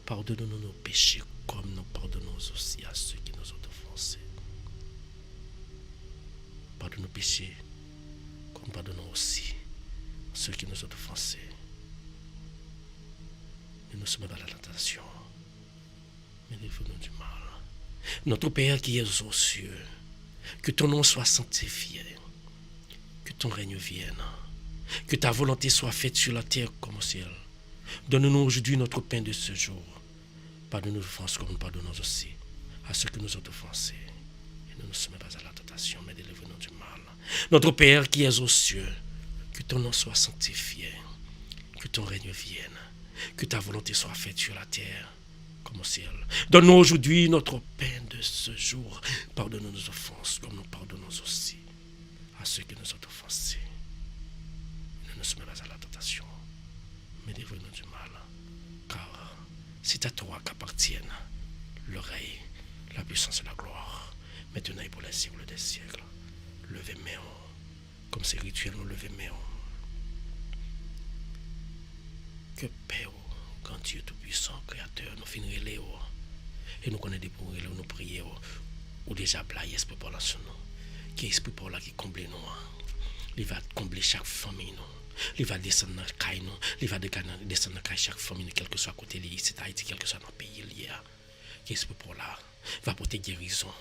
Pardonne-nous nos péchés comme nous pardonnons aussi à ceux qui nous ont offensés. Pardonne nos péchés comme nous pardonnons aussi à ceux qui nous ont offensés. Ne nous sommes pas dans la tentation, mais délivre-nous du mal. Notre Père qui es aux cieux, que ton nom soit sanctifié, que ton règne vienne, que ta volonté soit faite sur la terre comme au ciel. Donne-nous aujourd'hui notre pain de ce jour. Pardonne-nous nos offenses comme nous pardonnons aussi à ceux qui nous ont offensés. Et ne nous soumets pas à la tentation, mais délivre-nous du mal. Notre Père qui es aux cieux, que ton nom soit sanctifié, que ton règne vienne, que ta volonté soit faite sur la terre comme au ciel. Donne-nous aujourd'hui notre pain de ce jour. Pardonne-nous nos offenses comme nous pardonnons aussi à ceux qui nous ont offensés. Ne nous soumets pas à la tentation, mais délivre-nous du mal. Car c'est à toi qu'appartiennent l'oreille, la puissance et la gloire, maintenant et pour les siècles des siècles. Levez mes comme c'est rituel, nous levez mes que Père, grand Dieu tout-puissant, Créateur, nous finirons les et nous connaissons des pour nous prier ou déjà player esprit pour la sur nous. Qui est esprit pour la qui comble nous. Il va combler chaque famille nous. Il va descendre dans le caille nous. Il va descendre dans chaque famille, quel que soit côté lié, c'est Haïti, quel que soit dans le pays lié. Qui est esprit pour la va porter guérison.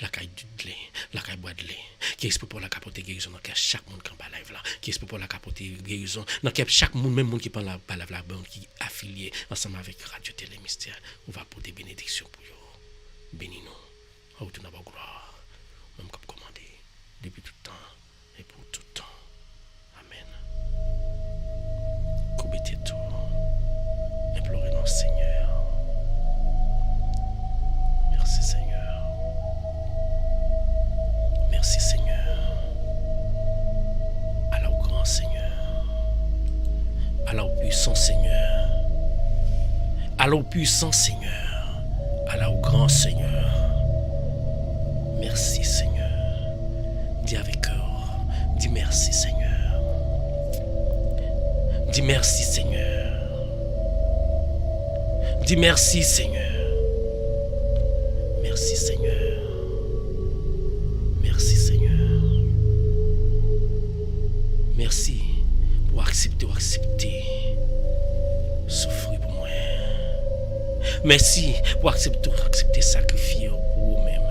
La caille du lait, la caille bois de lait. Qui est esprit pour la capoter guérison dans chaque monde qui est en live là. Qui est esprit pour la capoter guérison dans chaque monde, même monde qui parle la live là, qui est affilié ensemble avec Radio Télé Mystère. On va porter bénédiction pour eux. Bénis-nous. Oh, tu n'as pas gloire. Même comme commandé, depuis tout temps et pour tout temps. Amen. Coubez tout. Implorez-nous, Seigneur. puissant Seigneur. Allah au puissant Seigneur. Allah au grand Seigneur. Merci Seigneur. Dis avec cœur. Dis merci Seigneur. Dis merci Seigneur. Dis merci Seigneur. Merci Seigneur. Merci Seigneur. Merci pour accepter souffrir pour moi. Merci pour accepter sacrifier pour vous-même.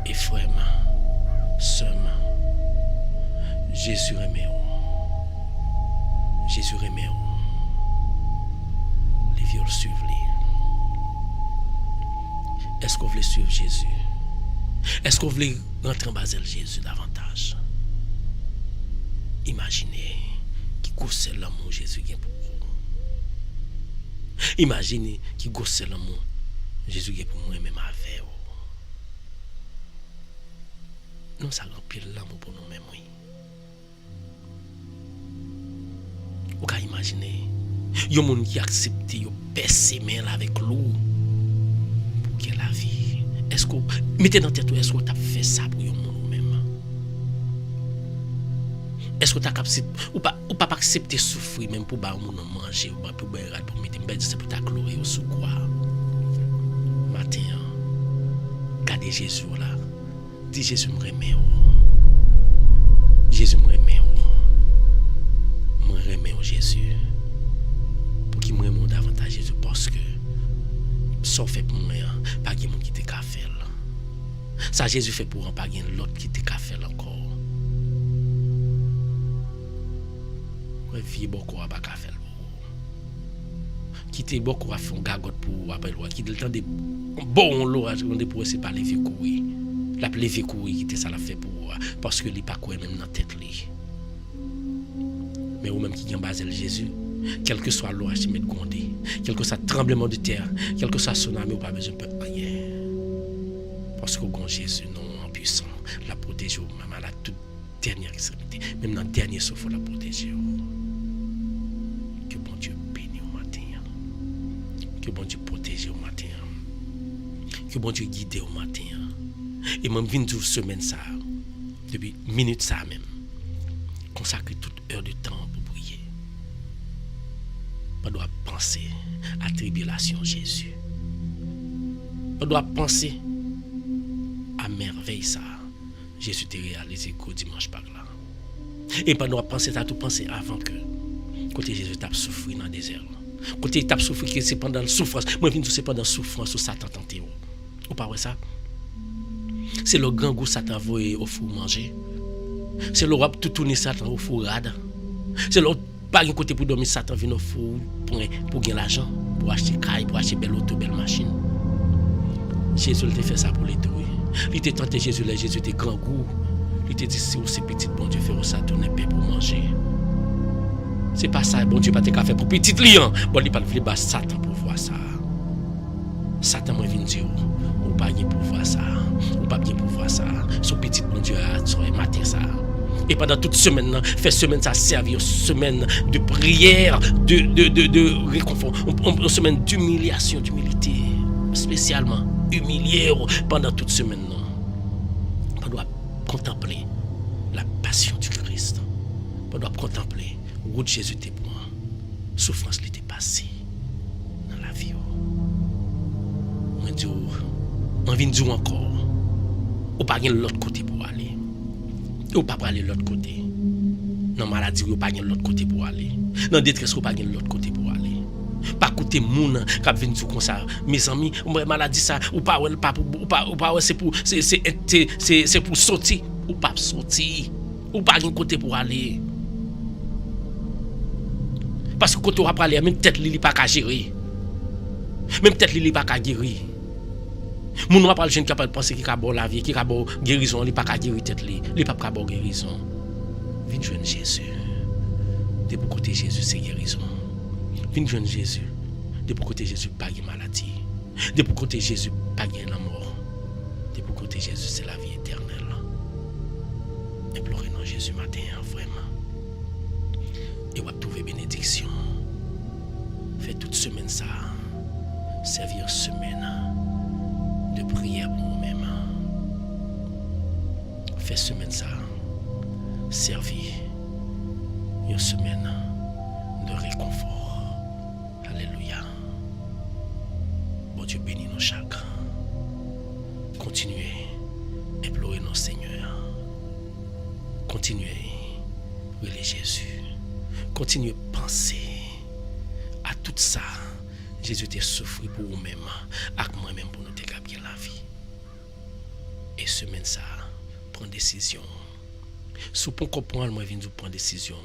Et frère, sœur, Jésus aimé. Jésus aimé. Les vieux le suivent. Est-ce qu'on veut suivre Jésus? Est-ce qu'on veut rentrer en bas de Jésus davantage? Imaginez qui gosse l'amour Jésus a pour vous. Imaginez qui gosse l'amour Jésus a pour moi même avec vous. Nous ça remplit l'amour pour nous-mêmes. Oui. Vous pouvez imaginer, il y a des gens qui acceptent de passer main avec l'eau pour que la vie. Est-ce que mettez dans tête, est-ce que tu as fait ça pour vous-même? Est-ce que tu as accepté ou pas accepter souffrir même pour ba moun manger ou pour boire pour mettre c'est pour ta gloire sous quoi? Matin, gardez Jésus là. Dis Jésus me remet. Jésus me remet. Me remet Jésus. Pour qu'il me remet davantage Jésus parce que ça fait pour moi, pas de monde qui te ka faire. Ça Jésus fait pour pas de l'autre qui te ka faire encore. Ouais vie beaucoup pas ka faire. Qui te beaucoup à faire gagote pour après loi qui le temps de bon l'eau pour c'est pas lever courir. La lever courir qui te ça la fait pour parce que il pas quoi même dans tête li. Mais ou même qui en base Jésus, quel que soit l'eau qui met gondé, quel que soit tremblement de terre, quel que soit tsunami, ou pas besoin de rien. Parce que grand Jésus non en puissant, la protéger même à la toute dernière extrémité, même dans le dernier souffle la protéger. Que bon Dieu bénisse au matin. Que bon Dieu protège au matin. Que bon Dieu guide au matin. Et même 20 jours semaine ça, depuis minute ça même, consacrer toute heure de temps pour prier. On doit penser à la tribulation Jésus. On doit penser à merveille ça. Jésus t'a réalisé qu'au dimanche par là. Et on doit penser à tout penser avant que côté Jésus t'a souffert dans le désert. Côté il t'a souffert que c'est pendant la souffrance. Moi je c'est pendant la souffrance où Satan tenté. Ou pas vrai ça? C'est le grand goût Satan envoyé au four manger. C'est le rap tout tourner Satan au four rade. C'est le pas un côté pour dormir Satan vient au four pour gagner l'argent, pour acheter caille, pour acheter belle auto, belle machine. Jésus il fait ça pour les doués. Il t'a tenté Jésus, là Jésus était grand goût. Il t'a dit si vous c'est petit bon Dieu faire ça tourner paix pour manger. C'est pas ça bon Dieu pas te faire pour petit lion. Bon il pas le bas Satan pour voir ça. Satan moi vient dire ou pas bien pour voir ça. Ou pas bien pour voir ça. Son petit bon Dieu à soir matin ça. Et pendant toute semaine, fait semaine ça servir semaine de prière, de réconfort, une semaine d'humiliation, d'humilité, spécialement humilié pendant toute semaine. On doit contempler la passion du Christ. On doit contempler où Jésus était pour moi. Souffrance l'était passée dans la vie. On vient dire encore, ou pas de l'autre côté pour aller. Ou pas aller de l'autre côté. Dans maladie, ou pas de l'autre côté pour aller. Dans détresse, ou pas de l'autre côté pour aller. Pas écouter moun qui vient dire comme ça. Mes amis, maladie ça, ou pas c'est pour sortir, ou pas sortir. Ou pas de côté pour aller. Parce que quand on va parler, même tête li pas qu'à gérer. Même tête li pas qu'à guérir. Moun va parler jeune capable penser qu'il a bon la vie, qu'il a bon guérison, il pas qu'à guérir tête li pas qu'à bon guérison. Viens joindre Jésus. De pour côté Jésus c'est guérison. Viens joindre Jésus. De pour côté Jésus pas de maladie. De pour côté Jésus pas de la mort. De pour côté Jésus c'est la vie éternelle. Implorez non Jésus matin vraiment. Et on va trouver bénédiction. semaine ça, servir semaine de prière pour nous-mêmes. Fait semaine ça, servir une semaine de réconfort. Alléluia. Bon Dieu bénit nos chaque. Continuez à implorer nos Seigneurs. Continuez à prier Jésus. Continuez à penser à tout ça. Jésus t'a souffert pour vous-même, avec moi-même pour nous dégager la vie. Et semaine ça, prendre décision. Si vous comprenez, moi, je vais prendre décision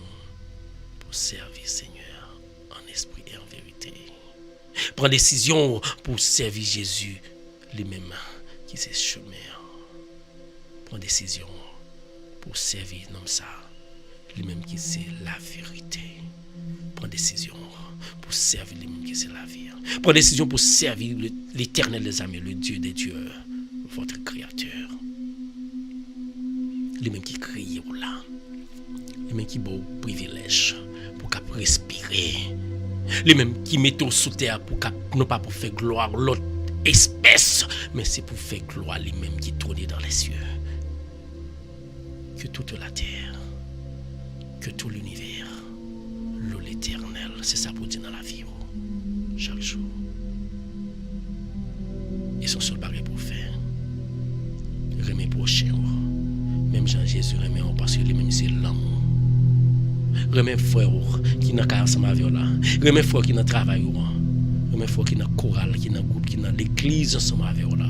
pour servir Seigneur en esprit et en vérité. Prendre décision pour servir Jésus lui-même qui c'est chemin. Prendre décision pour servir l'homme ça lui-même qui c'est la vérité. Prendre décision pour servir lui-même qui c'est la vie. Prendre décision pour servir l'Éternel des amis, le Dieu des dieux, votre Créateur. Lui-même qui crie là. Lui-même qui beau privilège pour qu'à respirer. Lui-même qui met tout sous terre pour qu'à non pas pour faire gloire l'autre espèce, mais c'est pour faire gloire lui-même qui trône dans les cieux. Que toute la terre, que tout l'univers, l'eau l'éternel, c'est ça pour dire dans la vie, chaque jour. Et son seul barré pour faire, remet prochain, même Jean-Jésus remet parce que lui-même c'est l'amour. Remet frère qui n'a qu'à ensemble avec là, remet frère qui n'a travail, remet frère qui n'a chorale, qui n'a groupe, qui n'a l'église ensemble avec là.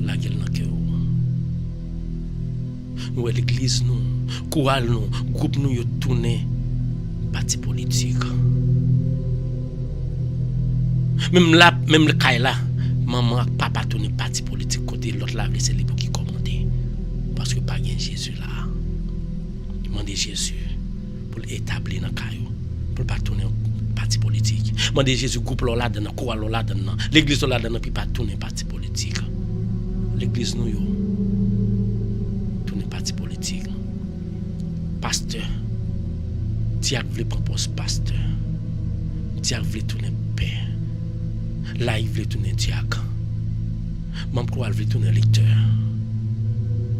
La gueule dans cœur. Nous l'église nous, chorale nous, groupe nous yo tourné parti politique. Même là, même le cas là, maman papa tourné parti politique côté l'autre là laisser libre qui commander parce que pas gain Jésus là. Demander Jésus pour établir dans caillou pour pas tourner parti politique. Demander Jésus groupe là dans chorale là dans l'église là dans puis pas tourner parti politique. L'église nous yo tourner parti politique. Pasteur Diak voulait prendre poste pasteur. Diak voulait tourner père. Là il voulait tourner diak. Même quoi voulait tourner lecteur.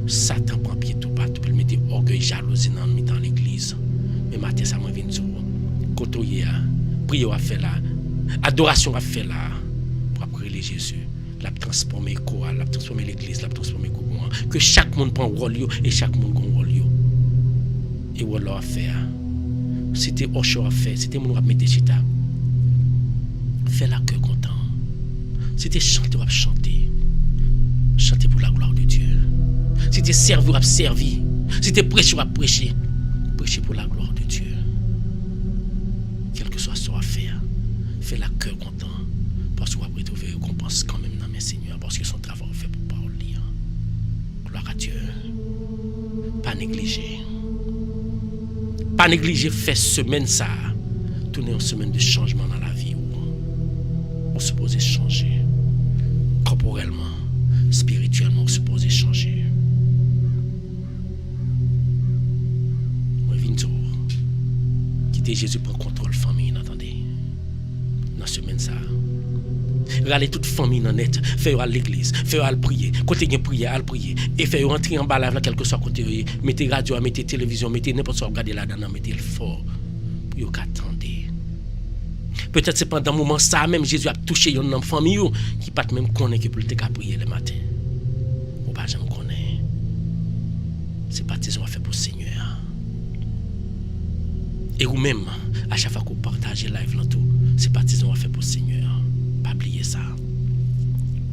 Satan prend pied tout partout pour mettre orgueil jalousie dans l'église. Mais matin ça m'a vient dire côtoyer prière à faire là, adoration à faire là pour prier Jésus. La transformer chorale, la transformer l'église, la transformer gouvernement. Que chaque monde prend rôle et chaque monde prend rôle. Et rôle à faire. C'était Osho à faire, c'était mon à mettre chita. Faire la cœur content. C'était chanter ou chanter. Chanter pour la gloire de Dieu. C'était servir ou servir. C'était prêcher ou prêcher. Prêcher pour la gloire de Dieu. Quel que soit ce à faire, faire la cœur content. Parce qu'on va trouver récompense quand même dans mes seigneurs. Parce que son travail fait pour parole lire. Gloire à Dieu. Pas négliger. Pas négliger faire semaine ça. Tourner en semaine de changement dans la vie. On se pose changer. Corporellement, spirituellement, on se pose changer. Moi, je viens dire, quitter Jésus pour contrôle famille, attendez. Dans semaine ça. Râler toute famille dans net, faire à l'église, faire à prier, côté bien prier, à prier, et faire rentrer en bas là, quel que soit côté, mettez radio, mettez télévision, mettez n'importe quoi, regardez là-dedans, mettez le fort, pour qu'attendez. Peut-être c'est pendant un moment ça même Jésus a touché une famille qui pas même connaît que pour le prier le matin. Ou pas jamais connaît. C'est partisans à faire pour le Seigneur. Et vous même à chaque fois que vous partagez live là tout, c'est partisans à faire pour le Seigneur. Pas oublier ça.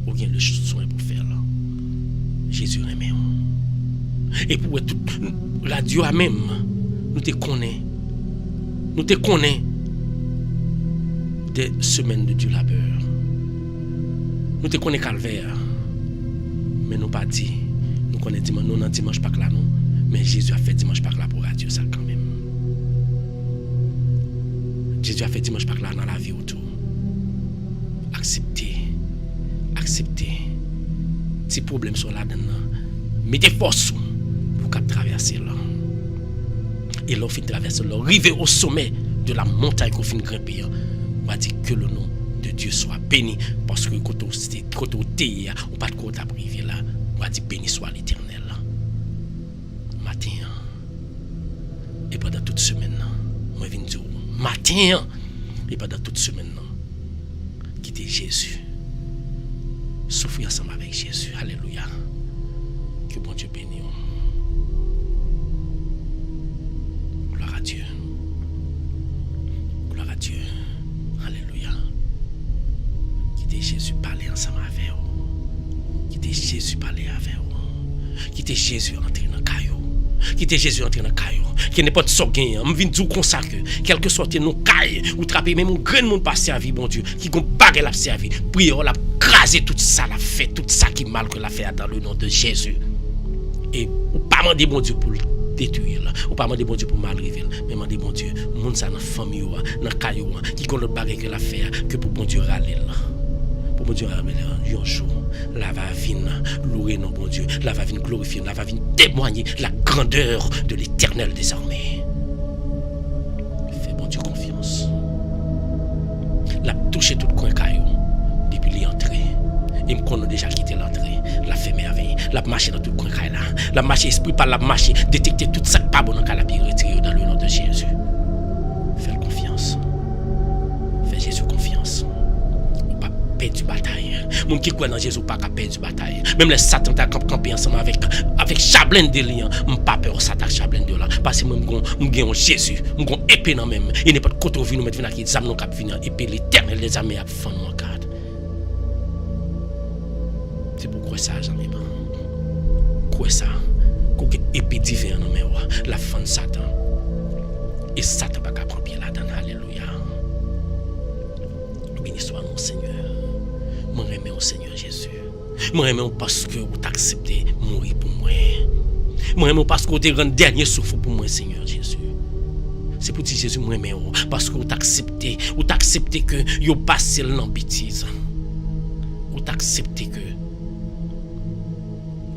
Ou bien le soin pour faire là. Jésus remet. Et pour tout radio à même nous te connaît. Nous te connaît des semaines de Dieu labeur. Nous te connaissons calvaire. Mais nous pas dit. Nous connaissons dimanche, nous non dimanche pas là non. Mais Jésus a fait dimanche pas là pour radio ça quand même. Jésus a fait dimanche pas là dans la vie autour. Acceptez. Si problème sont là dedans, mettez force pour qu'à traverser là. Et là fin traverser là, arriver au sommet de la montagne qu'on finit grimper, on va dire que le nom de Dieu soit béni, parce que quand on t'est, on pas de côté à priver là, on va dire béni soit l'Éternel. Matin, et pendant toute semaine, moi je viens dire, matin, et pendant toute semaine, quittez Jésus. Souffrir ensemble avec Jésus. Alléluia. Que bon Dieu bénisse. Gloire à Dieu. Gloire à Dieu. Alléluia. Quittez Jésus parler ensemble avec vous. Quittez Jésus parler avec vous. Quittez Jésus entrer dans le caillou. Quittez Jésus entrer dans le caillou. Qui n'est pas de sorguin. Je viens dire comme ça que, quel que soit nos cailles, ou trapper même un grand monde pas servi, bon Dieu, qui gon bague la servi. Prière la craser tout ça, la fait, tout ça qui mal que la fait dans le nom de Jésus. Et ou pas demander bon Dieu pour le détruire, ou pas demander bon Dieu pour mal arriver, mais demander bon Dieu, monde ça dans famille dans caillou qui gon le bague que la fait que pour bon Dieu râler là. Pour bon Dieu râler un jour, la va venir louer non bon Dieu, la va venir glorifier, la va venir témoigner la grandeur de l'Éternel désormais. Fais bon Dieu confiance. La toucher tout coin caillou depuis l'entrée. Et me connaît déjà quitté l'entrée. La fait merveille. La marcher dans tout coin caillou là. La marcher esprit par la marcher détecter tout ça pas bon dans la puis retirer dans le nom de Jésus. Fais confiance. Fais Jésus confiance. Perdre du bataille. Moun qui croit dans Jésus pas qu'à perdre du bataille. Même les Satan t'a campé ensemble avec Chablin de liens, m'pas peur Satan Chablin de là parce que m'gon Jésus, m'gon épée dans même. Il n'est pas de côté venu mettre venir qui zam non cap venir épée l'Éternel les armées a fond mon garde. C'est pourquoi ça jamais man. Quoi ça? Qu'on épée divine dans même la fin de Satan. Et Satan pas prendre pied là-dedans. Alléluia. Béni soit mon Seigneur. Moi j'aime au Seigneur Jésus. Moi j'aime parce que vous acceptez mourir pour moi. Moi j'aime parce que vous avez un dernier souffle pour moi Seigneur Jésus. C'est pour dire Jésus moi j'aime parce que vous acceptez que vous passez dans bêtise. Vous acceptez que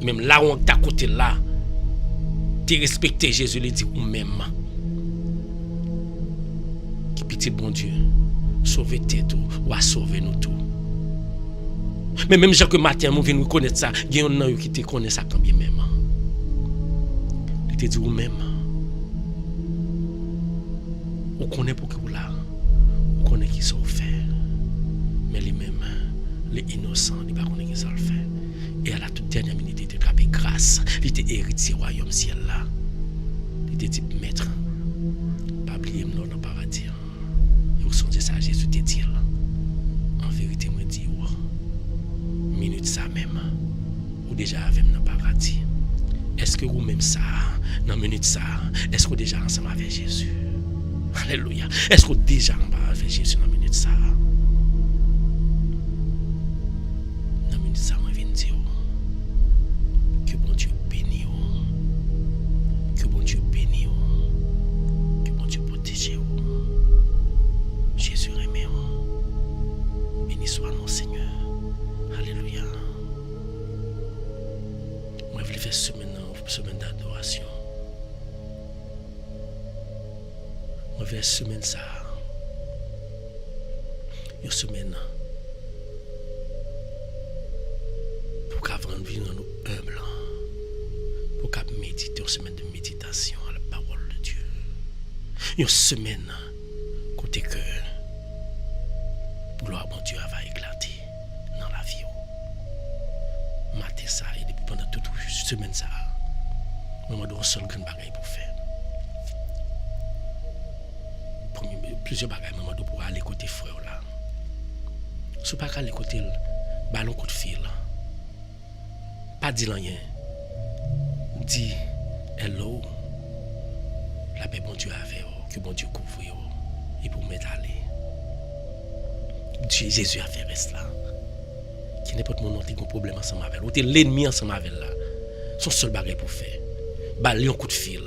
même là où on t'a côté là, tu respectes Jésus il dit ou même. Qui petit bon Dieu, sauvez tout ou à sauver nous tout. Mais même Jean que matin, nous venons connaître ça, il y a un homme qui te connaît ça quand bien même. Il te dit ou même. On connaît pour que vous là. On connaît qui ça fait. Mais lui-même, les innocents, il ne connaît pas qui ça le fait. Et à la toute dernière minute, il te capé grâce. Il était héritier royaume ciel là. Il te dit maître, pas oublier dans le paradis. Et vous songez ça, Jésus te dit là. En vérité, moi dis minute ça même ou déjà avec dans paradis. Est-ce que vous même ça dans minute ça est-ce que déjà ensemble avec Jésus? Alléluia. Est-ce que déjà avec Jésus dans minute ça? Dans minute ça moi viens dire que bon Dieu bénisse, que bon Dieu bénisse, que bon Dieu protège Jésus aimé. Béni soit mon Seigneur. Alléluia. Moi, je vais faire semaine d'adoration. Moi, je vais faire semaine ça. Une semaine. Pour qu'avant de vivre nous humble. Pour qu'à méditer, une semaine de méditation à la parole de Dieu. Une semaine, côté que gloire mon Dieu va éclater dans la vie. Matin ça et depuis pendant toute semaine ça. Moi je seul grand bagaille pour faire. Plusieurs bagailles maman pour aller côté frère là. Si pas aller côté ballon coup de fil. Pas dire rien. Dis hello. La paix bon Dieu avec que bon Dieu couvre et pour m'aider aller. Jésus a fait cela. Qui n'est pas mon nom qui a un problème ensemble avec. Ou t'es l'ennemi ensemble avec là. Son seul bagage pour faire. Baler un coup de fil.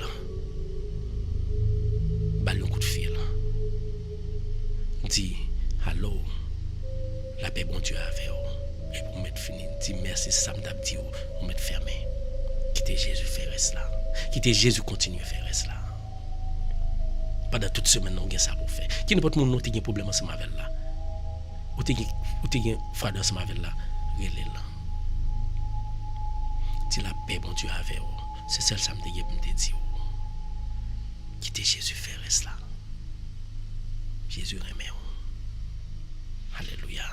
Baler un coup de fil. Dis allô. La paix bon Dieu avec vous. Et pour mettre fini, dis merci ça me dit pour mettre fermé. Quittez Jésus faire cela. Quittez Jésus continue à faire cela. Pendant toute semaine, on a ça pour faire. Qui n'importe monde qui a un problème ensemble avec là. Ou tu as un frère ensemble avec là. Relais là. Si la paix, bon Dieu, avec vous. C'est celle ça me dit pour te dire. Quittez Jésus faire reste là. Jésus remet. Alléluia.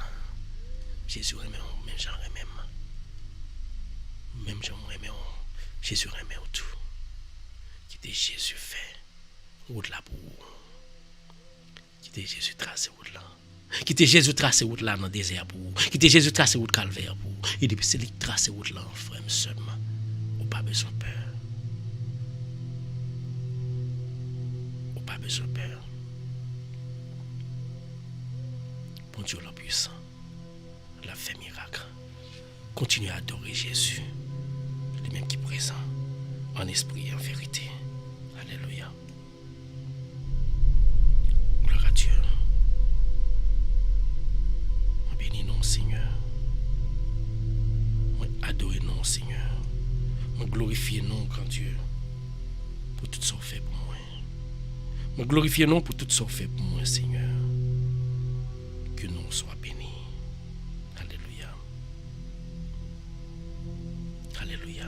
Jésus remet. Même j'en remet. Même j'en remet. Jésus remet tout. Quittez Jésus fait. Route là pour vous. Quittez Jésus tracer route là. Quittez Jésus tracer route là dans le désert pour vous. Quittez Jésus tracer route calvaire pour vous. Et depuis c'est lui tracer route là, frère, seulement. Ou pas besoin de peur. Ou pas besoin de peur. Bon Dieu le puissant, la fait miracle. Continuez à adorer Jésus, le même qui est présent, en esprit et en vérité. Alléluia. Gloire à Dieu. On bénit non, Seigneur. On adore non, Seigneur. On glorifie non, grand Dieu, pour tout ce qu'on fait pour moi. On glorifie non pour tout ce qu'on fait pour moi, Seigneur. Que nous soyons bénis. Alléluia. Alléluia.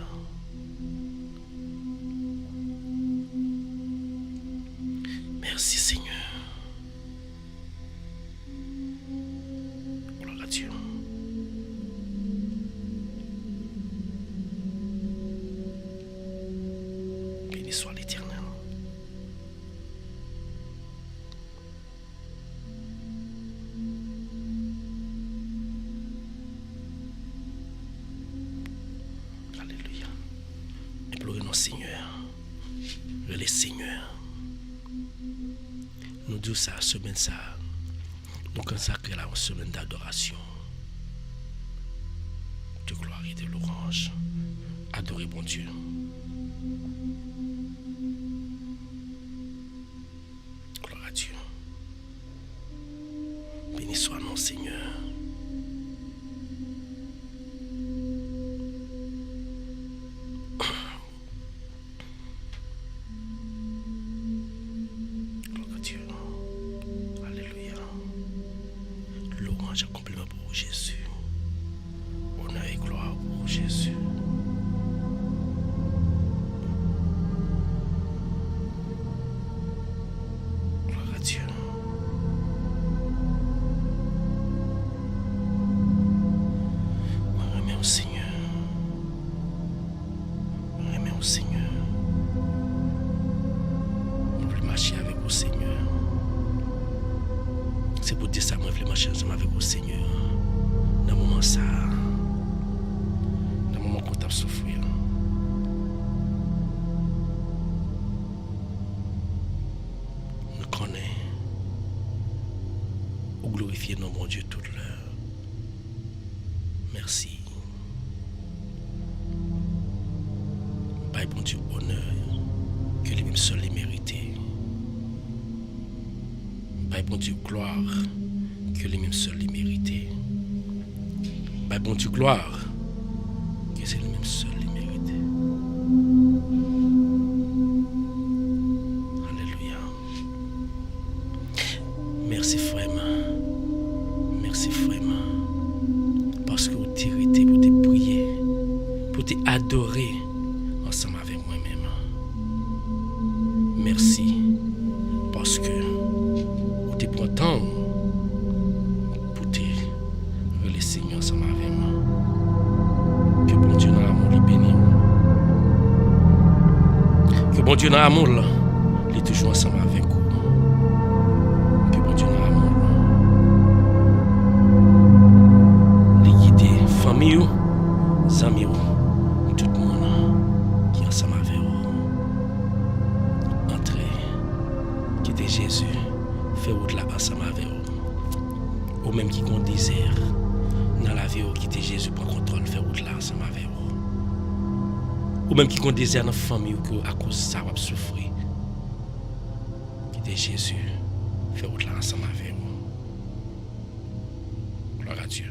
Merci Seigneur. Gloire à Dieu. Béni soit l'Éternel. Alléluia. Implorons Seigneur. Le Seigneur. Nous disons ça, semaine ça. Nous consacrons la semaine d'adoration, de gloire et de louange. Adorez bon Dieu. Gloire à Dieu. Béni soit non Seigneur. Louange et compliment pour Jésus. Honneur et gloire pour Jésus. Gloire à Dieu. Je remets au Seigneur. Je remets au Seigneur. Je veux marcher avec le Seigneur. C'est pour dire ça, moi, je veux marcher ensemble avec le Seigneur. Dans le moment ça, dans le moment qu'on t'a souffrir. Nous connaissons, ou glorifier nos bon Dieu toute l'heure. Merci. Bye, bon Dieu, honneur, que lui-même seul les mérité. Bye, bon Dieu, gloire, que lui-même seul les mérité. Bye, bon Dieu, gloire, que c'est lui-même seul les mérité. Alléluia. Merci, frère. Merci, frère. Parce que vous t'es hérité pour te prier, pour te adorer ensemble avec moi-même. Merci. Parce que vous te prenez temps pour te relaisser ensemble avec moi. Que bon Dieu dans l'amour lui bénisse. Que bon Dieu dans l'amour il est toujours ensemble avec vous. Que bon Dieu dans l'amour les guider, famille, amis, tout le monde qui est ensemble avec vous. Entrez, quittez Jésus, fait route là ensemble avec vous. Ou même qui compte désert, dans la vie, quittez Jésus, prend contrôle, fait route là ensemble avec vous. Ou même qui compte désert dans la famille, à cause de ça, va souffrir. Quittez Jésus, fait route là ensemble avec vous. Gloire à Dieu.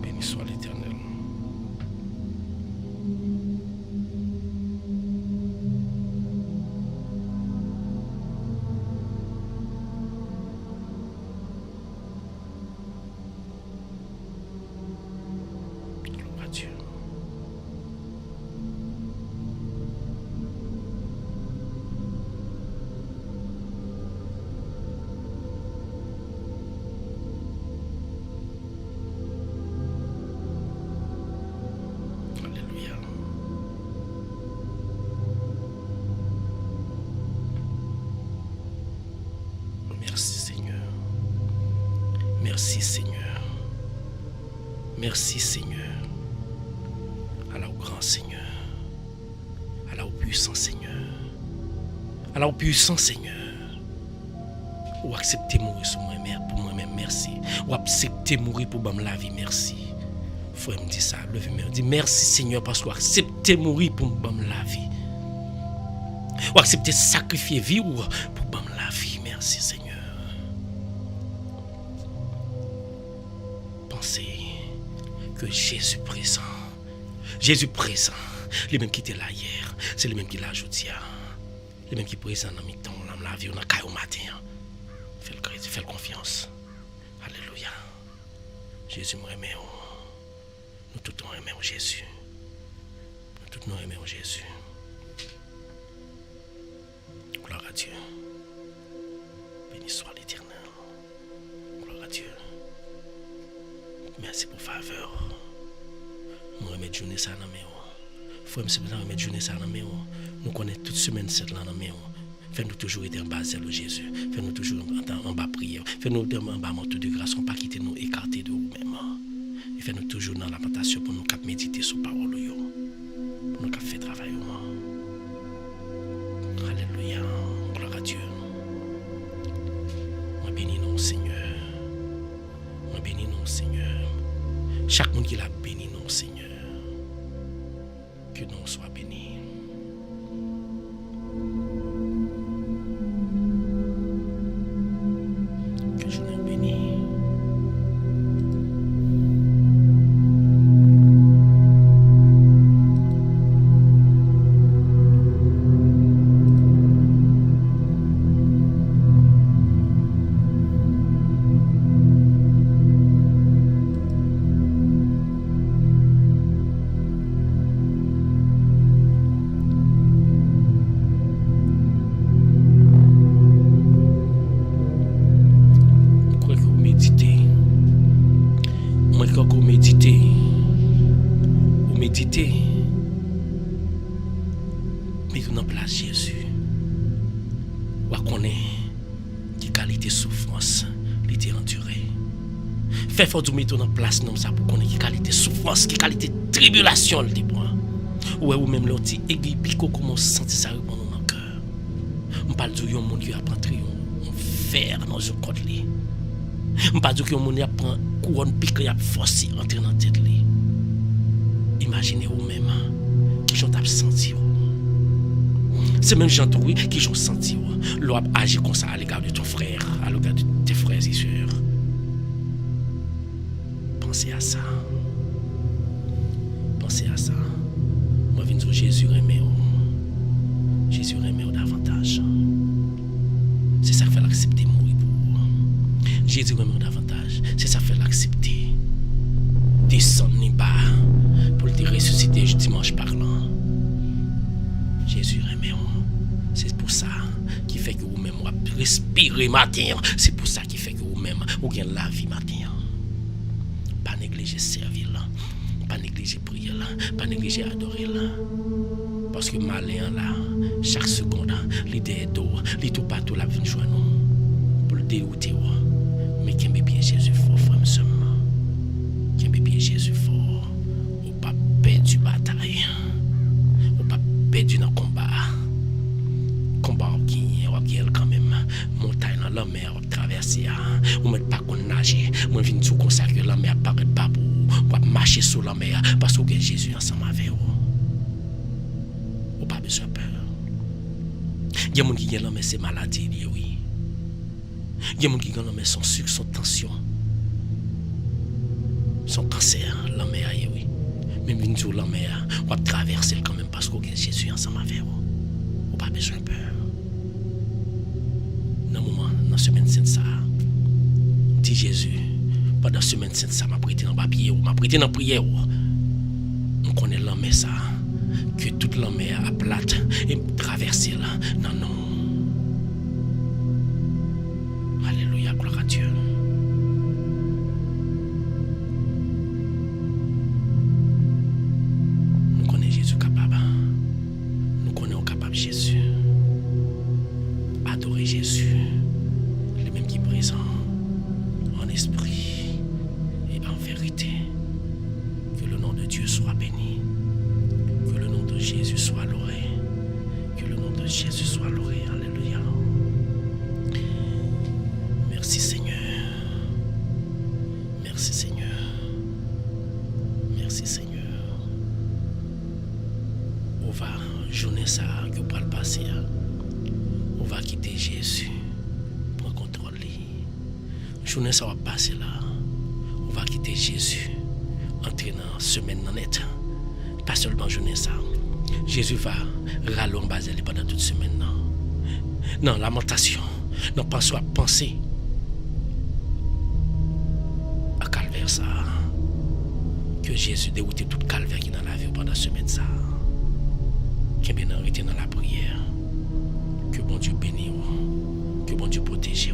Béni soit l'Éternel. Merci Seigneur. Merci Seigneur. Merci Seigneur. Allah au grand Seigneur. Allah au puissant Seigneur. Allah au puissant Seigneur. Ou accepter mourir sur moi-même pour moi-même, merci. Ou accepter mourir pour me la vie, merci. Faut me dire ça, levez-moi, dit merci Seigneur parce que accepter mourir pour me la vie. Ou accepter sacrifier vie ou pour me la vie, merci Seigneur. Pensez que Jésus présent, les mêmes qui étaient là hier, c'est les mêmes qui là aujourd'hui, les mêmes qui présent dans mi-temps, dans la vie, dans le caillou matin. Fais confiance. Alléluia. Jésus me remet. Nous tous nous remettons Jésus. Nous tous nous remettons Jésus. Gloire à Dieu. Béni soit l'Éternel. Gloire à Dieu. Merci pour faveur. Nous remettons journée ça dans mes mains. Faut me remettre journée ça dans mes mains. Nous connaissons toute semaine cette là dans mes mains. Fais-nous toujours être en bas zèle Jésus. Fais-nous toujours en bas prière. Fais-nous en bas manteau de grâce. On pas quitter nous écarter de vous-même. Et fais-nous toujours dans la plantation pour nous méditer sur la parole. Pour nous faire travail. Alléluia. Gloire à Dieu. Moi bénis nous Seigneur. Moi bénis nous Seigneur. Chaque monde qui l'a béni nous Seigneur. Que nous soyons bénis. Mettons en place Jésus. Ou connaît qui qualité souffrance l'été enduré. Fait fort de mettre en place non ça pour connaître qui qualité souffrance, qui qualité tribulation le point. Ou même l'autre église pico comment sentir ça répondre dans le cœur. On parle de un monde qui a pris un fer dans le côté li. On parle de un monde qui a prend couronne pique y a forcé entrer dans tête li. Imaginez vous-même qui j'ont senti. C'est même gens qui j'ont senti. L'on agit comme ça à l'égard de ton frère, à l'égard de tes frères et sœurs. Pensez à ça. Pensez à ça. Moi, je viens dire Jésus remet. Jésus remet davantage. C'est ça qui fait l'accepter mourir pour. Jésus remet davantage. C'est ça qui fait l'accepter. Descendre ni bas pour te ressusciter dimanche parlant. Jésus remet. C'est pour ça qui fait que vous-même respirez matin. C'est pour ça qui fait que vous-même vous gagnez la vie matin. Pas négliger servir là, pas négliger prier là, pas négliger adorer là. Parce que malin là, chaque seconde, l'idée d'eau, l'idée partout la vie joie nous pour le dérouter. Mais qui me bien Jésus fort, frère seulement. Qui me bien Jésus fort, ou pas perdu bataille, ou pas perdu dans le combat. Combat qui est quand même montagne dans la mer traverser ou même pas qu'on nager moi viens tout consacrer la mer paraît pas pour marcher sur la mer parce que Jésus ensemble avec vous ou pas besoin peur. Il y a des gens qui ont la mer c'est maladie oui. Il y a des gens qui ont la mer son sucre son tension son cancer la mer oui. Même viens sur la mer on va traverser quand même parce que Jésus ensemble avec vous ou pas besoin peur. Dans semaine sainte ça dit Jésus pendant semaine sainte ça m'a prêté dans papier ou m'a prêté dans prière on connaît l'homme ça que toute l'homme a plate et traverser là non alléluia gloire à Dieu. Nous connaissons Jésus capable nous connaissons capable Jésus adorer Jésus. présent, en esprit et en vérité. Que le nom de Dieu soit béni. Que le nom de Jésus soit loué. Que le nom de Jésus soit loué. Alléluia. Merci Seigneur. Merci Seigneur. Merci Seigneur. On va journée ça que pour le passer. On va quitter Jésus. Prends contrôle. Journée ça va passer là. On va quitter Jésus. Entrer dans semaine net. Pas seulement journée ça. Jésus va râler en bas pendant toute semaine. Non, lamentation. Non, pas soit penser à calvaire ça. Que Jésus déroute tout calvaire qui est dans la vie pendant la semaine ça. Qui est bien arrêté dans la prière. Que bon Dieu bénisse. Que bon Dieu protège.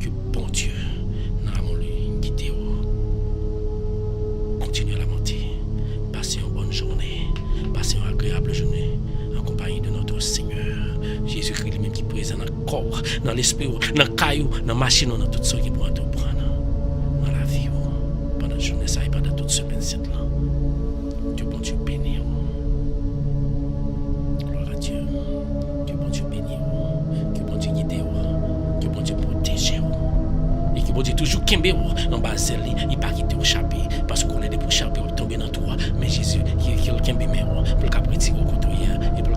Que bon Dieu dans lui guide. Continuez à lamenter. Passez une bonne journée. Passez une agréable journée en compagnie de notre Seigneur Jésus-Christ lui-même qui est présent dans le corps, dans l'esprit, dans le caillou, dans la machine, dans tout ce qui pourra te prendre dans la vie. Pendant la journée, ça et pendant toute semaine, c'est là. Que bon Dieu bénisse. Gloire à Dieu. Que bon Dieu bénisse. Que bon Dieu guide. Que bon Dieu protège. Et que bon Dieu toujours kembe en bas de lui, il pas quitter au chapitre parce qu'on est pour chapitre tomber dans toi, mais Jésus qui kembe mais pour le cap retirer au côté et pour le